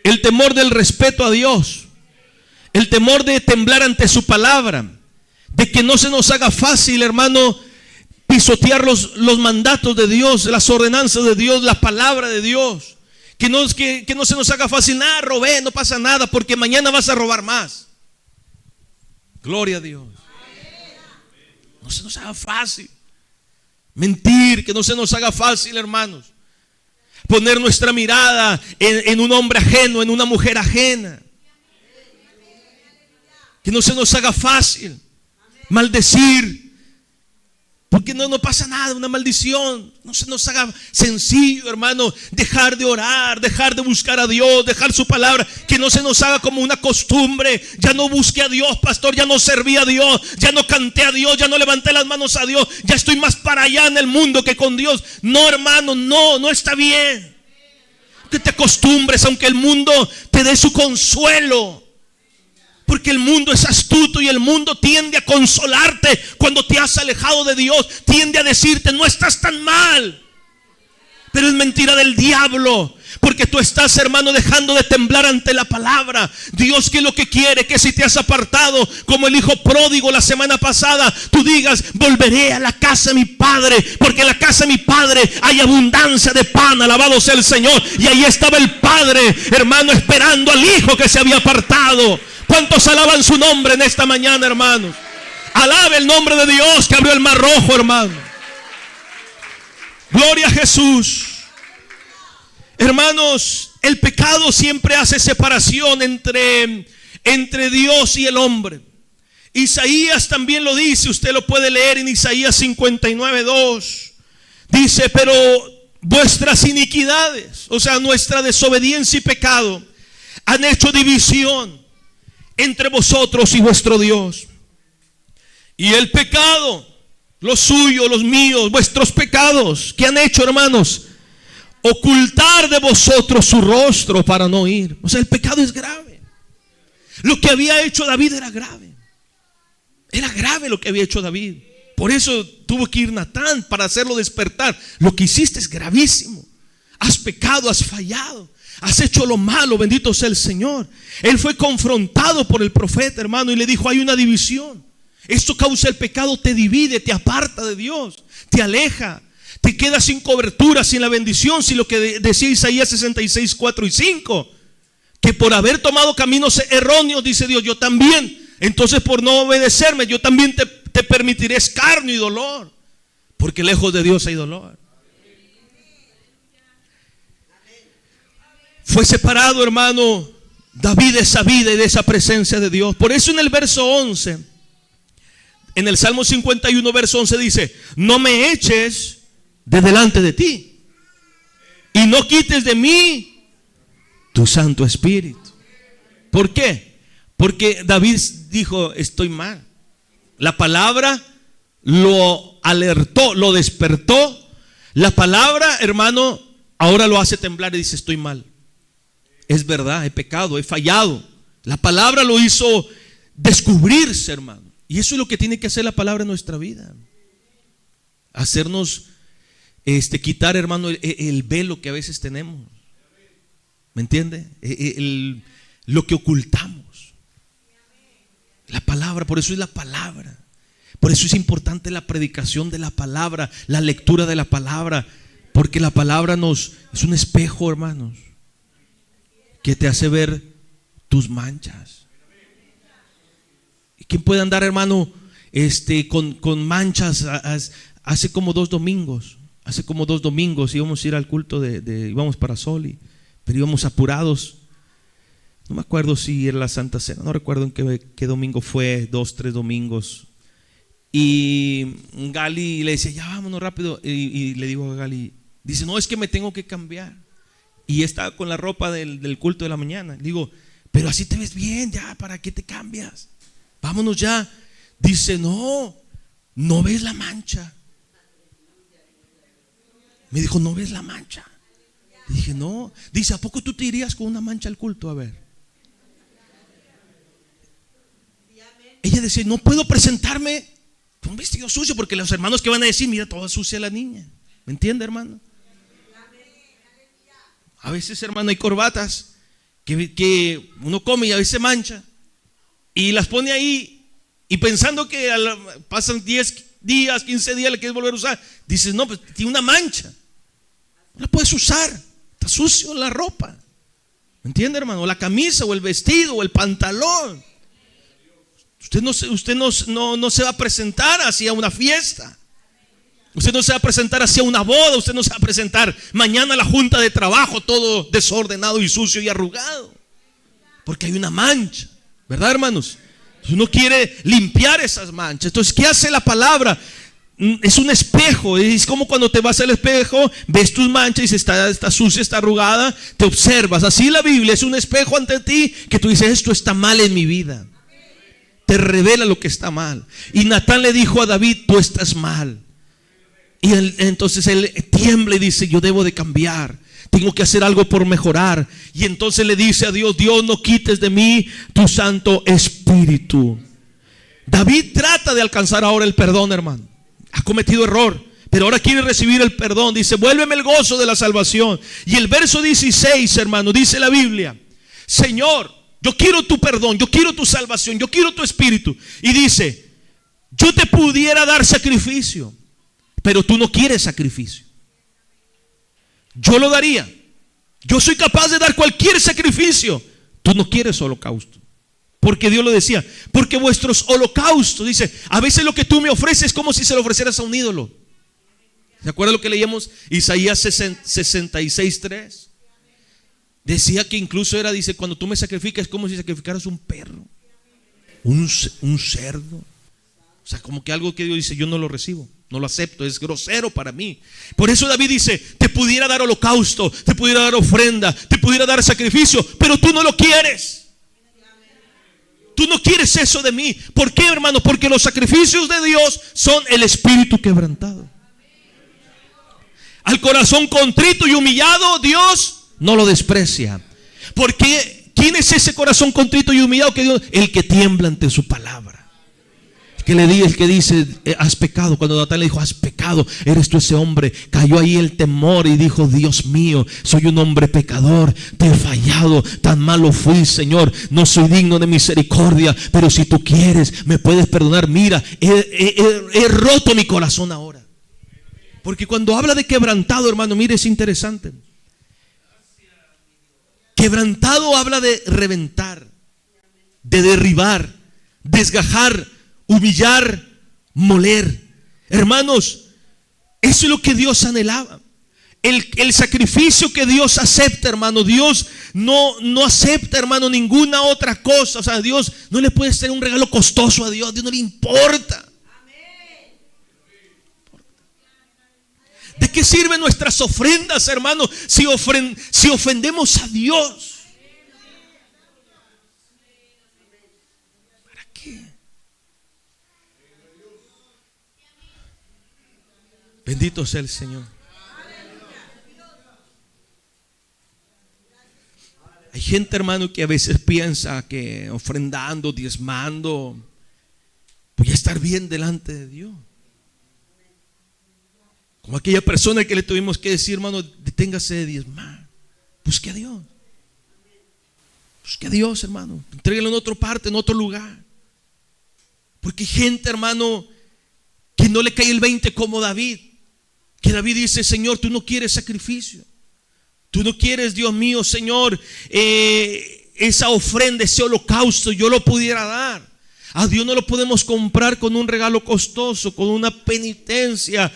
El temor del respeto a Dios. El temor de temblar ante su palabra. De que no se nos haga fácil, hermano, pisotear los mandatos de Dios, las ordenanzas de Dios, la palabra de Dios. Que no se nos haga fácil, nada, robé, no pasa nada, porque mañana vas a robar más. Gloria a Dios. No se nos haga fácil mentir, que no se nos haga fácil, hermanos, poner nuestra mirada en un hombre ajeno, en una mujer ajena. Que no se nos haga fácil maldecir, porque no pasa nada, una maldición. No se nos haga sencillo, hermano, dejar de orar, dejar de buscar a Dios, dejar su palabra. Que no se nos haga como una costumbre. Ya no busqué a Dios, pastor, ya no serví a Dios, ya no canté a Dios, ya no levanté las manos a Dios, ya estoy más para allá en el mundo que con Dios. No, hermano, no está bien que te acostumbres, aunque el mundo te dé su consuelo. Porque el mundo es astuto y el mundo tiende a consolarte cuando te has alejado de Dios. Tiende a decirte, no estás tan mal. Pero es mentira del diablo. Porque tú estás, hermano, dejando de temblar ante la palabra. Dios, que lo que quiere, que si te has apartado como el hijo pródigo la semana pasada, tú digas, volveré a la casa de mi padre, porque en la casa de mi padre hay abundancia de pan. Alabado sea el Señor. Y ahí estaba el padre, hermano, esperando al hijo que se había apartado. ¿Cuántos alaban su nombre en esta mañana, hermanos? Alabe el nombre de Dios que abrió el mar rojo, hermano. Gloria a Jesús. Hermanos, el pecado siempre hace separación entre Dios y el hombre. Isaías también lo dice, usted lo puede leer en Isaías 59:2. Dice, pero vuestras iniquidades, o sea, nuestra desobediencia y pecado, han hecho división entre vosotros y vuestro Dios. Y el pecado, los suyos, los míos, vuestros pecados, ¿qué han hecho, hermanos? Ocultar de vosotros su rostro para no oír. O sea, el pecado es grave. Lo que había hecho David era grave. Era grave lo que había hecho David. Por eso tuvo que ir Natán para hacerlo despertar. Lo que hiciste es gravísimo. Has pecado, has fallado, has hecho lo malo, bendito sea el Señor. Él fue confrontado por el profeta, hermano, y le dijo: hay una división. Esto causa el pecado, te divide, te aparta de Dios, te aleja, te quedas sin cobertura, sin la bendición, sin lo que decía Isaías 66, 4 y 5. Que por haber tomado caminos erróneos, dice Dios, yo también. Entonces, por no obedecerme, yo también te permitiré escarnio y dolor. Porque lejos de Dios hay dolor. Fue separado, hermano, David de esa vida y de esa presencia de Dios. Por eso en el verso 11, en el Salmo 51, verso 11 dice: no me eches de delante de ti y no quites de mí tu Santo Espíritu. ¿Por qué? Porque David dijo: estoy mal. La palabra lo alertó, lo despertó. La palabra, hermano, ahora lo hace temblar y dice: estoy mal. Es verdad, he pecado, he fallado. La palabra lo hizo descubrirse, hermano. Y eso es lo que tiene que hacer la palabra en nuestra vida. Hacernos quitar, hermano, el velo que a veces tenemos. ¿Me entiende? Lo que ocultamos. La palabra, por eso es la palabra. Por eso es importante la predicación de la palabra, la lectura de la palabra. Porque la palabra es un espejo, hermanos, que te hace ver tus manchas. ¿Y quién puede andar, hermano, con manchas? Hace como 2 domingos íbamos a ir al culto íbamos para Soli, pero íbamos apurados. No me acuerdo si era la Santa Cena, no recuerdo en qué domingo fue, 2, 3 domingos. Y Gali le decía: ya vámonos rápido. Y le digo a Gali, dice: no, es que me tengo que cambiar. Y estaba con la ropa del culto de la mañana. Le digo: pero así te ves bien, ya, ¿para qué te cambias? Vámonos ya. Dice: no ves la mancha. Me dijo: ¿no ves la mancha? Le dije: no. Dice: ¿a poco tú te irías con una mancha al culto? A ver. Ella decía: no puedo presentarme con un vestido sucio, porque los hermanos que van a decir: mira, toda sucia la niña. ¿Me entiende, hermano? A veces, hermano, hay corbatas que uno come y a veces se mancha y las pone ahí, y pensando que pasan 10 días, 15 días, le quieres volver a usar. Dices: no, pues tiene una mancha, no la puedes usar, está sucio la ropa. ¿Me entiende, hermano? O la camisa, o el vestido, o el pantalón. Usted no se va a presentar hacia una fiesta. Usted no se va a presentar hacia una boda. Usted no se va a presentar mañana a la junta de trabajo todo desordenado y sucio y arrugado, porque hay una mancha, ¿verdad, hermanos? Uno quiere limpiar esas manchas. Entonces, ¿qué hace la palabra? Es un espejo. Es como cuando te vas al espejo, ves tus manchas y dices: está sucia, está arrugada, te observas. Así la Biblia es un espejo ante ti, que tú dices: esto está mal en mi vida. Te revela lo que está mal. Y Natán le dijo a David: tú estás mal. Y entonces él tiembla y dice: yo debo de cambiar, tengo que hacer algo por mejorar. Y entonces le dice a Dios: Dios, no quites de mí tu Santo Espíritu. David trata de alcanzar ahora el perdón, hermano. Ha cometido error, pero ahora quiere recibir el perdón. Dice: vuélveme el gozo de la salvación. Y el verso 16, hermano, dice la Biblia: Señor, yo quiero tu perdón, yo quiero tu salvación, yo quiero tu espíritu. Y dice: yo te pudiera dar sacrificio, pero tú no quieres sacrificio. Yo lo daría. Yo soy capaz de dar cualquier sacrificio. Tú no quieres holocausto. Porque Dios lo decía: porque vuestros holocaustos, dice, a veces lo que tú me ofreces es como si se lo ofrecieras a un ídolo. ¿Se acuerdan lo que leíamos? Isaías 66:3. Decía que incluso era, dice, cuando tú me sacrificas es como si sacrificaras un perro, un cerdo. O sea, como que algo que Dios dice, yo no lo recibo, no lo acepto, es grosero para mí. Por eso David dice, te pudiera dar holocausto, te pudiera dar ofrenda, te pudiera dar sacrificio, pero tú no lo quieres. Tú no quieres eso de mí. ¿Por qué, hermano? Porque los sacrificios de Dios son el espíritu quebrantado. Al corazón contrito y humillado, Dios no lo desprecia. Porque ¿quién es ese corazón contrito y humillado que Dios? El que tiembla ante su palabra. El que dice, has pecado. Cuando Natán le dijo, has pecado, eres tú ese hombre. Cayó ahí el temor y dijo, Dios mío, soy un hombre pecador, te he fallado, tan malo fui, Señor, no soy digno de misericordia, pero si tú quieres, me puedes perdonar. Mira, he roto mi corazón ahora. Porque cuando habla de quebrantado, hermano, mire, es interesante. Quebrantado habla de reventar, de derribar, desgajar, humillar, moler. Hermanos, eso es lo que Dios anhelaba. El sacrificio que Dios acepta, hermano. Dios no acepta, hermano, ninguna otra cosa. O sea, Dios no le puede hacer un regalo costoso a Dios. Dios no le importa. ¿De qué sirven nuestras ofrendas, hermano, si ofendemos a Dios? ¿Para qué? Bendito sea el Señor. Hay gente, hermano, que a veces piensa que ofrendando, diezmando, voy a estar bien delante de Dios. Como aquella persona que le tuvimos que decir, hermano, deténgase de diezmar. Busque a Dios. Busque a Dios, hermano. Entréguelo en otra parte, en otro lugar. Porque hay gente, hermano, que no le cae el 20 como David. Que David dice, Señor, tú no quieres sacrificio. Tú no quieres, Dios mío, Señor, esa ofrenda, ese holocausto, yo lo pudiera dar. A Dios no lo podemos comprar con un regalo costoso, con una penitencia,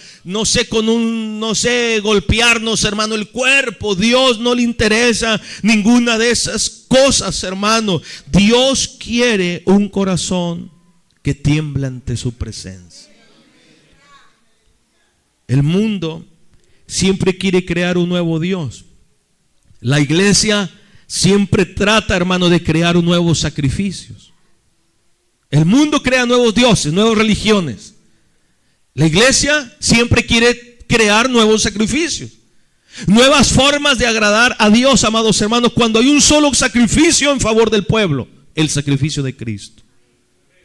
golpearnos, hermano, el cuerpo. Dios no le interesa ninguna de esas cosas, hermano. Dios quiere un corazón que tiembla ante su presencia. El mundo siempre quiere crear un nuevo Dios. La iglesia siempre trata, hermano, de crear nuevos sacrificios. El mundo crea nuevos dioses, nuevas religiones. La iglesia siempre quiere crear nuevos sacrificios, nuevas formas de agradar a Dios, amados hermanos, cuando hay un solo sacrificio en favor del pueblo, el sacrificio de Cristo.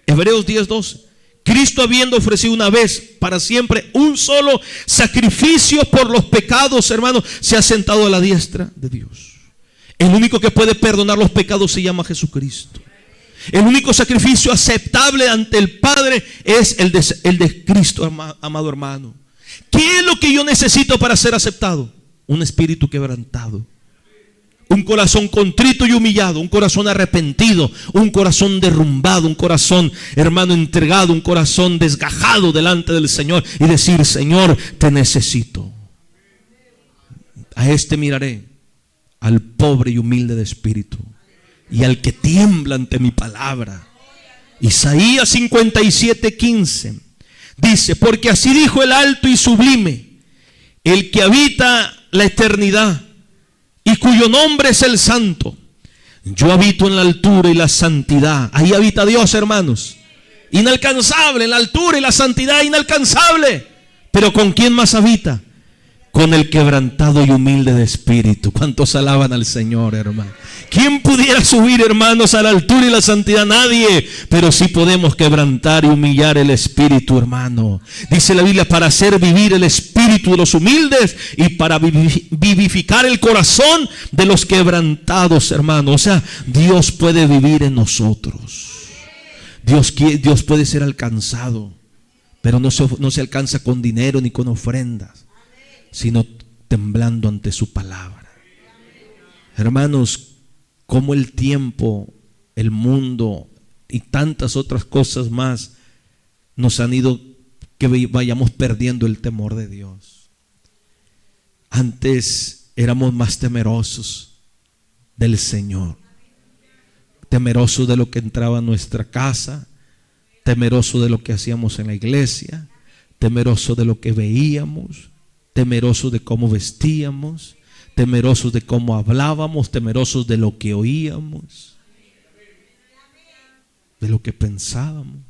Hebreos 10:12. Cristo, habiendo ofrecido una vez para siempre un solo sacrificio por los pecados, hermanos, se ha sentado a la diestra de Dios. El único que puede perdonar los pecados se llama Jesucristo. El único sacrificio aceptable ante el Padre es el de Cristo, amado hermano. ¿Qué es lo que yo necesito para ser aceptado? Un espíritu quebrantado, un corazón contrito y humillado, un corazón arrepentido, un corazón derrumbado, un corazón, hermano, entregado, un corazón desgajado delante del Señor y decir, Señor, te necesito. A este miraré, al pobre y humilde de espíritu, y al que tiembla ante mi palabra. Isaías 57:15 dice, porque así dijo el alto y sublime, el que habita la eternidad y cuyo nombre es el santo. Yo habito en la altura y la santidad. Ahí habita Dios, hermanos. Inalcanzable, en la altura y la santidad, inalcanzable. Pero ¿con quién más habita? Con el quebrantado y humilde de espíritu. ¿Cuántos alaban al Señor, hermano? ¿Quién pudiera subir, hermanos, a la altura y la santidad? Nadie. Pero sí podemos quebrantar y humillar el espíritu, hermano. Dice la Biblia, para hacer vivir el espíritu de los humildes y para vivificar el corazón de los quebrantados, hermano. O sea, Dios puede vivir en nosotros. Dios puede ser alcanzado, pero no se alcanza con dinero ni con ofrendas, sino temblando ante su palabra. Hermanos, como el tiempo, el mundo y tantas otras cosas más nos han ido que vayamos perdiendo el temor de Dios. Antes éramos más temerosos del Señor, temerosos de lo que entraba a nuestra casa, temeroso de lo que hacíamos en la iglesia, temeroso de lo que veíamos, temerosos de cómo vestíamos, temerosos de cómo hablábamos, temerosos de lo que oíamos, de lo que pensábamos.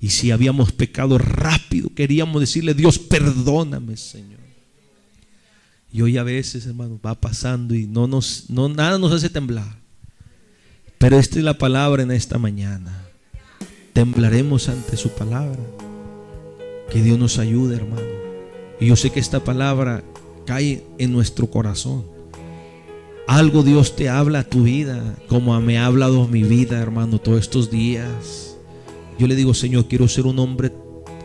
Y si habíamos pecado rápido, queríamos decirle: Dios, perdóname, Señor. Y hoy a veces, hermano, va pasando y nada nos hace temblar. Pero esta es la palabra en esta mañana. Temblaremos ante su palabra. Que Dios nos ayude, hermano. Y yo sé que esta palabra cae en nuestro corazón. Algo Dios te habla a tu vida, como me ha hablado mi vida, hermano, todos estos días. Yo le digo: Señor, quiero ser un hombre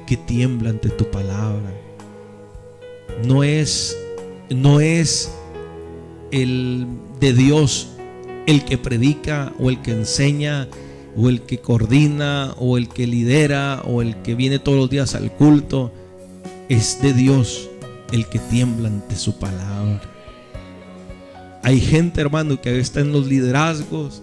que tiembla ante tu palabra. No es el de Dios el que predica o el que enseña o el que coordina o el que lidera o el que viene todos los días al culto. Es de Dios el que tiembla ante su palabra. Hay gente, hermano, que está en los liderazgos,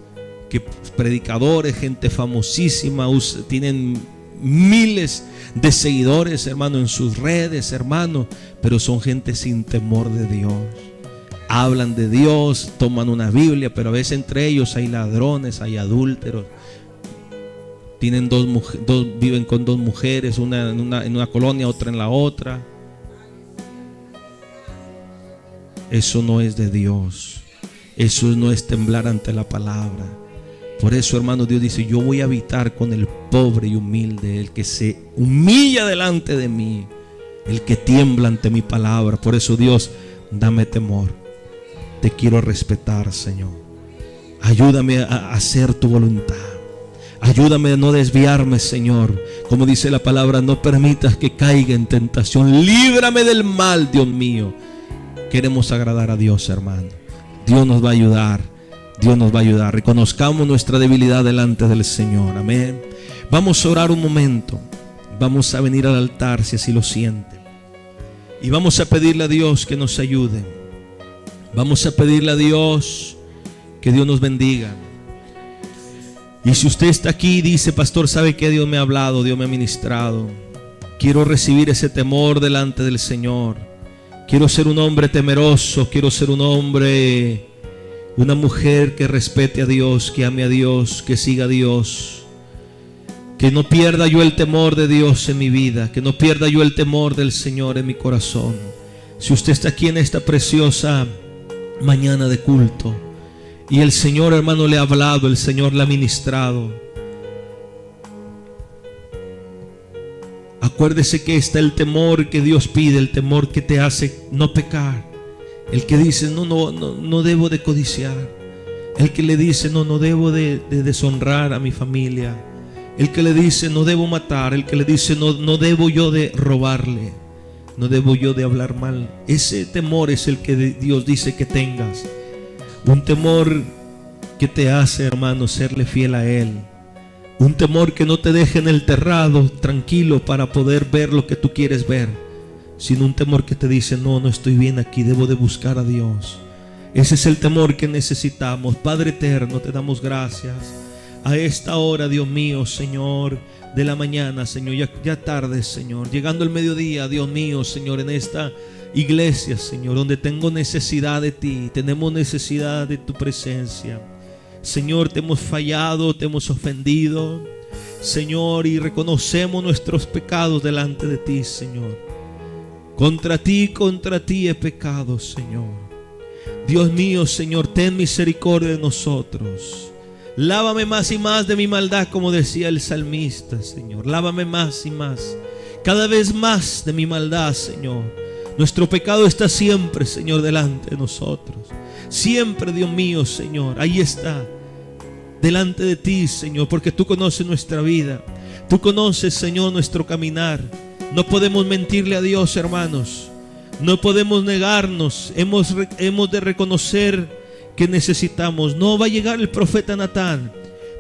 que predicadores, gente famosísima, tienen miles de seguidores, hermano, en sus redes, hermano, pero son gente sin temor de Dios. Hablan de Dios, toman una Biblia, pero a veces entre ellos hay ladrones, hay adúlteros. Tienen viven con dos mujeres, una en una colonia, otra en la otra. Eso no es de Dios. Eso no es temblar ante la palabra. Por eso, hermano, Dios dice: yo voy a habitar con el pobre y humilde, el que se humilla delante de mí, el que tiembla ante mi palabra. Por eso, Dios, dame temor. Te quiero respetar, Señor. Ayúdame a hacer tu voluntad. Ayúdame a no desviarme, Señor. Como dice la palabra: no permitas que caiga en tentación. Líbrame del mal, Dios mío. Queremos agradar a Dios, hermano. Dios nos va a ayudar. Dios nos va a ayudar. Reconozcamos nuestra debilidad delante del Señor. Amén. Vamos a orar un momento. Vamos a venir al altar si así lo siente. Y vamos a pedirle a Dios que nos ayude. Vamos a pedirle a Dios que Dios nos bendiga. Y si usted está aquí y dice: pastor, ¿sabe qué? Dios me ha hablado, Dios me ha ministrado. Quiero recibir ese temor delante del Señor. Quiero ser un hombre temeroso. Quiero ser un hombre, una mujer que respete a Dios, que ame a Dios, que siga a Dios. Que no pierda yo el temor de Dios en mi vida. Que no pierda yo el temor del Señor en mi corazón. Si usted está aquí en esta preciosa mañana de culto y el Señor, hermano, le ha hablado, el Señor le ha ministrado, acuérdese que está el temor que Dios pide, el temor que te hace no pecar, el que dice no debo de codiciar, el que le dice no debo de deshonrar a mi familia, el que le dice no debo matar, el que le dice no debo yo de robarle, no debo yo de hablar mal. Ese temor es el que Dios dice que tengas. Un temor que te hace, hermano, serle fiel a Él. Un temor que no te deje en el terrado tranquilo para poder ver lo que tú quieres ver, sino un temor que te dice: no estoy bien aquí, debo de buscar a Dios. Ese es el temor que necesitamos. Padre eterno, te damos gracias a esta hora, Dios mío, Señor, de la mañana, Señor, ya tarde, Señor, llegando el mediodía, Dios mío, Señor, en esta iglesia, Señor, donde tengo necesidad de ti, tenemos necesidad de tu presencia. Señor, te hemos fallado, te hemos ofendido, Señor, y reconocemos nuestros pecados delante de ti, Señor. Contra ti he pecado, Señor. Dios mío, Señor, ten misericordia de nosotros. Lávame más y más de mi maldad, como decía el salmista, Señor. Lávame más y más, cada vez más de mi maldad, Señor. Nuestro pecado está siempre, Señor, delante de nosotros. Siempre, Dios mío, Señor, ahí está, delante de ti, Señor, porque tú conoces nuestra vida. Tú conoces, Señor, nuestro caminar. No podemos mentirle a Dios, hermanos. No podemos negarnos. Hemos de reconocer que necesitamos. No va a llegar el profeta Natán,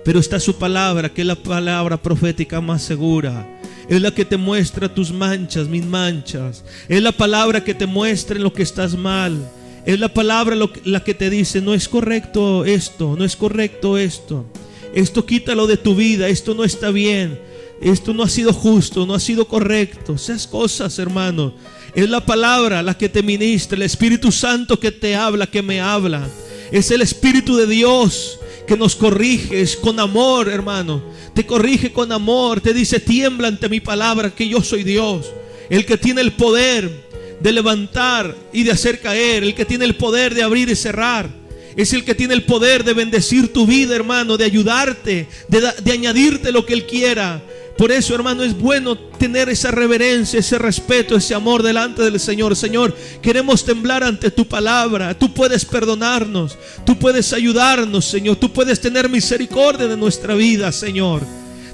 pero está su palabra, que es la palabra profética más segura. Es la que te muestra tus manchas, mis manchas. Es la palabra que te muestra en lo que estás mal. Es la palabra la que te dice: no es correcto esto, no es correcto esto. Esto quítalo de tu vida, esto no está bien. esto no ha sido justo, no ha sido correcto. Esas cosas, hermano, es la palabra la que te ministra, el Espíritu Santo que te habla, que me habla. Es el Espíritu de Dios que nos corrige, es con amor, hermano. Te corrige con amor, te dice: tiembla ante mi palabra, que yo soy Dios, el que tiene el poder de levantar y de hacer caer, el que tiene el poder de abrir y cerrar. Es el que tiene el poder de bendecir tu vida, hermano, de ayudarte, de añadirte lo que Él quiera. Por eso, hermano, es bueno tener esa reverencia, ese respeto, ese amor delante del Señor. Señor, queremos temblar ante tu palabra. Tú puedes perdonarnos, tú puedes ayudarnos, Señor. Tú puedes tener misericordia de nuestra vida, Señor.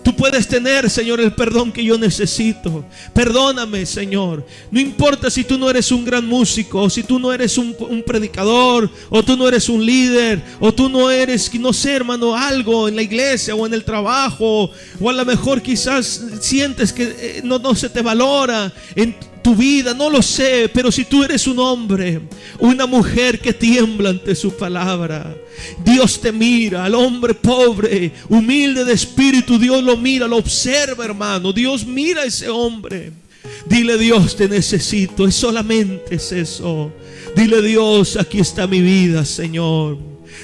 Tú puedes tener, Señor, el perdón que yo necesito. Perdóname, Señor. No importa si tú no eres un gran músico, o si tú no eres un predicador, o tú no eres un líder, o tú no eres, no sé, hermano, algo en la iglesia o en el trabajo, o a lo mejor quizás sientes que no se te valora en tu vida, no lo sé. Pero si tú eres un hombre, una mujer que tiembla ante su palabra, Dios te mira. Al hombre pobre, humilde de espíritu, Dios lo mira, lo observa, hermano. Dios mira a ese hombre. Dile: Dios, te necesito. Es solamente es eso. Dile: Dios, aquí está mi vida, Señor.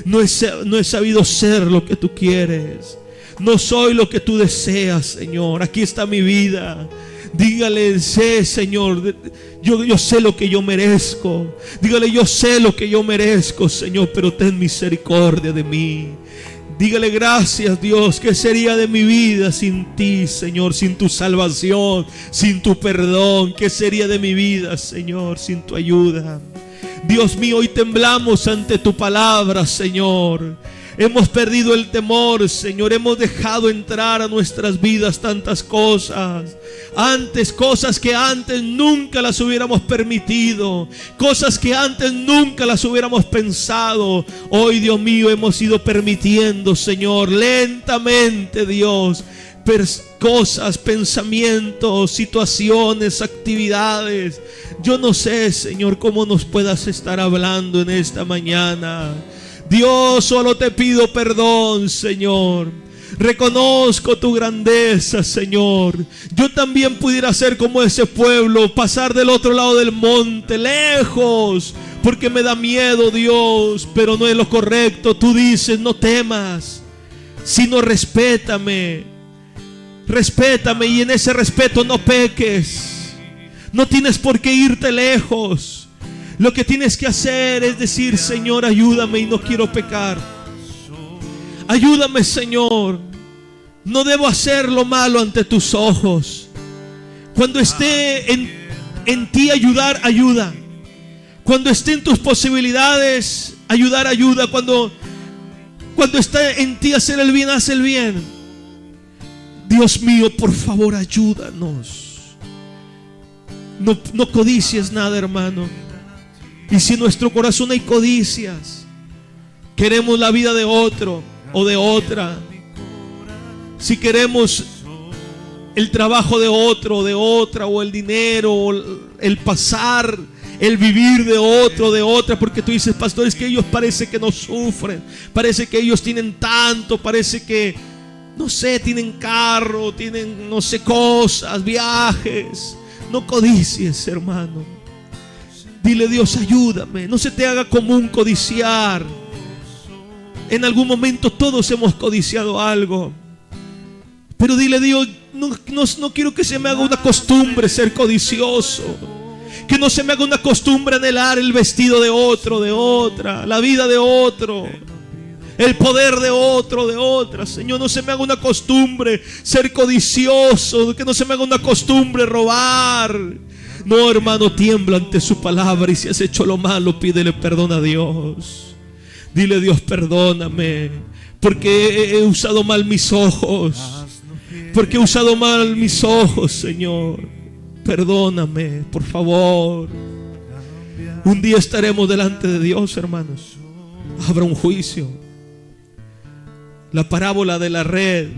No he sabido ser lo que tú quieres. No soy lo que tú deseas, Señor. Aquí está mi vida. Dígale: sé, Señor, yo sé lo que yo merezco. Dígale: yo sé lo que yo merezco, Señor, pero ten misericordia de mí. Dígale: gracias, Dios. ¿Qué sería de mi vida sin ti, Señor? Sin tu salvación, sin tu perdón. ¿Qué sería de mi vida, Señor, sin tu ayuda? Dios mío, hoy temblamos ante tu palabra, Señor. Hemos perdido el temor, Señor. Hemos dejado entrar a nuestras vidas tantas cosas. Cosas que antes nunca las hubiéramos permitido. Cosas que antes nunca las hubiéramos pensado. Hoy, Dios mío, hemos ido permitiendo, Señor, lentamente, Dios, cosas, pensamientos, situaciones, actividades. Yo no sé, Señor, cómo nos puedas estar hablando en esta mañana. Dios, solo te pido perdón, Señor. Reconozco tu grandeza, Señor. Yo también pudiera ser como ese pueblo, pasar del otro lado del monte, lejos, porque me da miedo, Dios. Pero no es lo correcto. Tú dices: no temas, sino respétame. Respétame, y en ese respeto no peques. No tienes por qué irte lejos. Lo que tienes que hacer es decir: Señor, ayúdame y no quiero pecar. Ayúdame, Señor. No debo hacer lo malo ante tus ojos. Cuando esté en ti ayudar, ayuda. Cuando esté en tus posibilidades ayudar, ayuda. Cuando esté en ti hacer el bien, haz el bien. Dios mío, por favor, ayúdanos. No codicies nada, hermano. Y si en nuestro corazón hay codicias, queremos la vida de otro o de otra, si queremos el trabajo de otro o de otra, o el dinero, o el pasar, el vivir de otro, de otra, porque tú dices: pastor, es que ellos parece que no sufren, parece que ellos tienen tanto, parece que, no sé, tienen carro, tienen, no sé, cosas, viajes. No codicies, hermano. Dile: Dios, ayúdame. No se te haga común codiciar. En algún momento todos hemos codiciado algo. Pero dile: Dios, no quiero que se me haga una costumbre ser codicioso. Que no se me haga una costumbre anhelar el vestido de otro, de otra, la vida de otro, el poder de otro, de otra. Señor, no se me haga una costumbre ser codicioso. Que no se me haga una costumbre robar. No, hermano, tiembla ante su palabra. Y si has hecho lo malo, pídele perdón a Dios. Dile: Dios, perdóname, porque he usado mal mis ojos. Porque he usado mal mis ojos, Señor. Perdóname, por favor. Un día estaremos delante de Dios, hermanos. Habrá un juicio. La parábola de la red.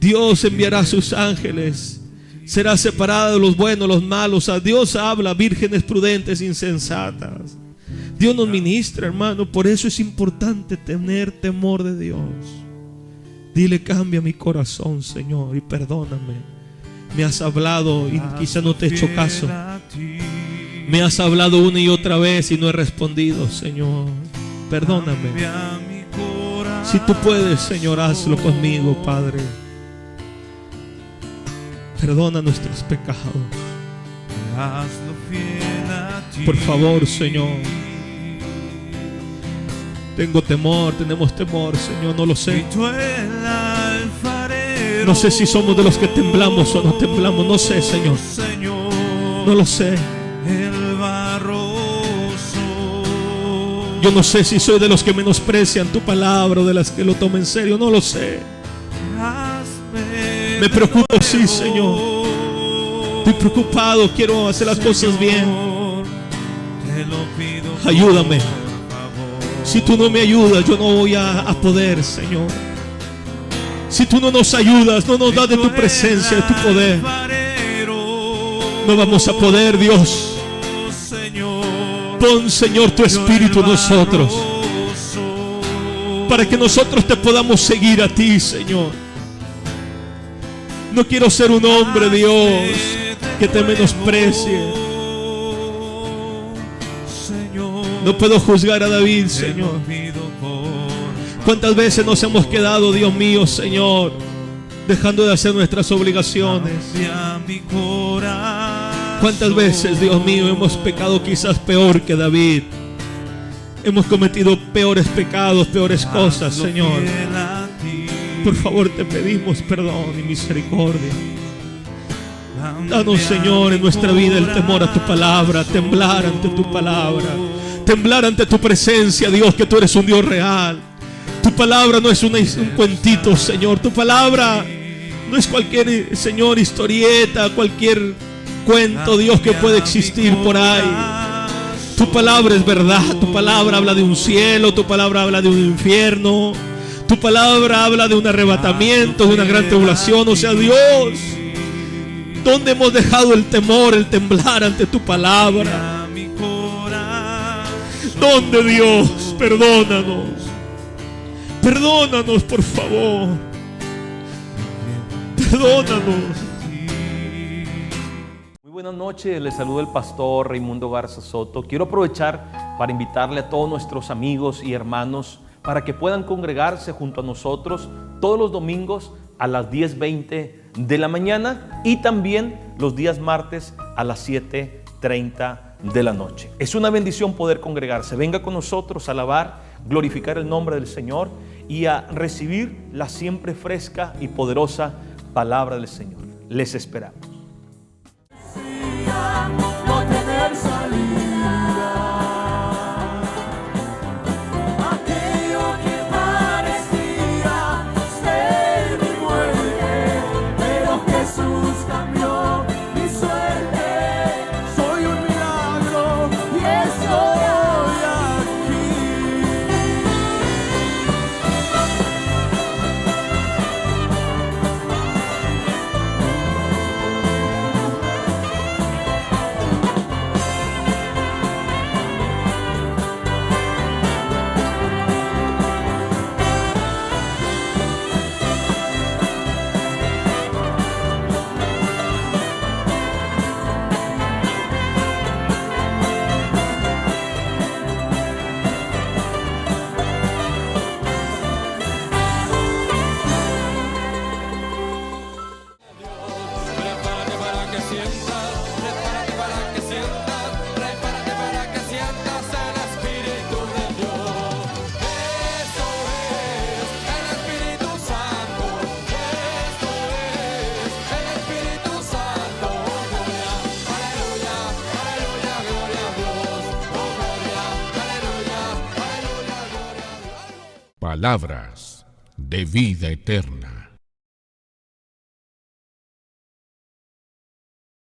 Dios enviará a sus ángeles. Será separado los buenos, los malos. A Dios habla vírgenes prudentes, insensatas. Dios nos ministra, hermano. Por eso es importante tener temor de Dios. Dile: cambia mi corazón, Señor, y perdóname. Me has hablado y quizá no te he hecho caso. Me has hablado una y otra vez y no he respondido, Señor. Perdóname. Si tú puedes, Señor, hazlo conmigo, Padre. Perdona nuestros pecados. Por favor, Señor. Tenemos temor, Señor, no lo sé. No sé si somos de los que temblamos o no temblamos. No sé, Señor. No lo sé. Yo no sé si soy de los que menosprecian tu palabra o de las que lo toman en serio. No lo sé. Me preocupo, sí, Señor. Estoy preocupado, quiero hacer las cosas bien. Ayúdame. Si tú no me ayudas, yo no voy a poder, Señor. Si tú no nos ayudas, no nos das de tu presencia, de tu poder, no vamos a poder, Dios. Pon, Señor, tu espíritu en nosotros, para que nosotros te podamos seguir a ti, Señor. No quiero ser un hombre, Dios, que te menosprecie. No puedo juzgar a David, Señor. ¿Cuántas veces nos hemos quedado, Dios mío, Señor, dejando de hacer nuestras obligaciones? ¿Cuántas veces, Dios mío, hemos pecado quizás peor que David? Hemos cometido peores pecados, peores cosas, Señor. Por favor, te pedimos perdón y misericordia. Danos, Señor, en nuestra vida el temor a tu palabra, temblar ante tu palabra, temblar ante tu presencia, Dios, que tú eres un Dios real. Tu palabra no es un cuentito, Señor. Tu palabra no es cualquier, Señor, historieta, cualquier cuento, Dios, que puede existir por ahí. Tu palabra es verdad. Tu palabra habla de un cielo. Tu palabra habla de un infierno. Tu palabra habla de un arrebatamiento, de una gran tribulación. O sea, Dios, ¿dónde hemos dejado el temor, el temblar ante tu palabra? ¿Dónde, Dios? Perdónanos. Perdónanos, por favor. Perdónanos. Muy buenas noches, les saluda el pastor Raimundo Garza Soto. Quiero aprovechar para invitarle a todos nuestros amigos y hermanos para que puedan congregarse junto a nosotros todos los domingos a las 10:20 de la mañana y también los días martes a las 7:30 de la noche. Es una bendición poder congregarse. Venga con nosotros a alabar, glorificar el nombre del Señor y a recibir la siempre fresca y poderosa palabra del Señor. Les esperamos. No tener salida, aquello que parecía ser mi muerte, pero Jesús cambió mi suerte. Soy un milagro y estoy aquí. Palabras de vida eterna.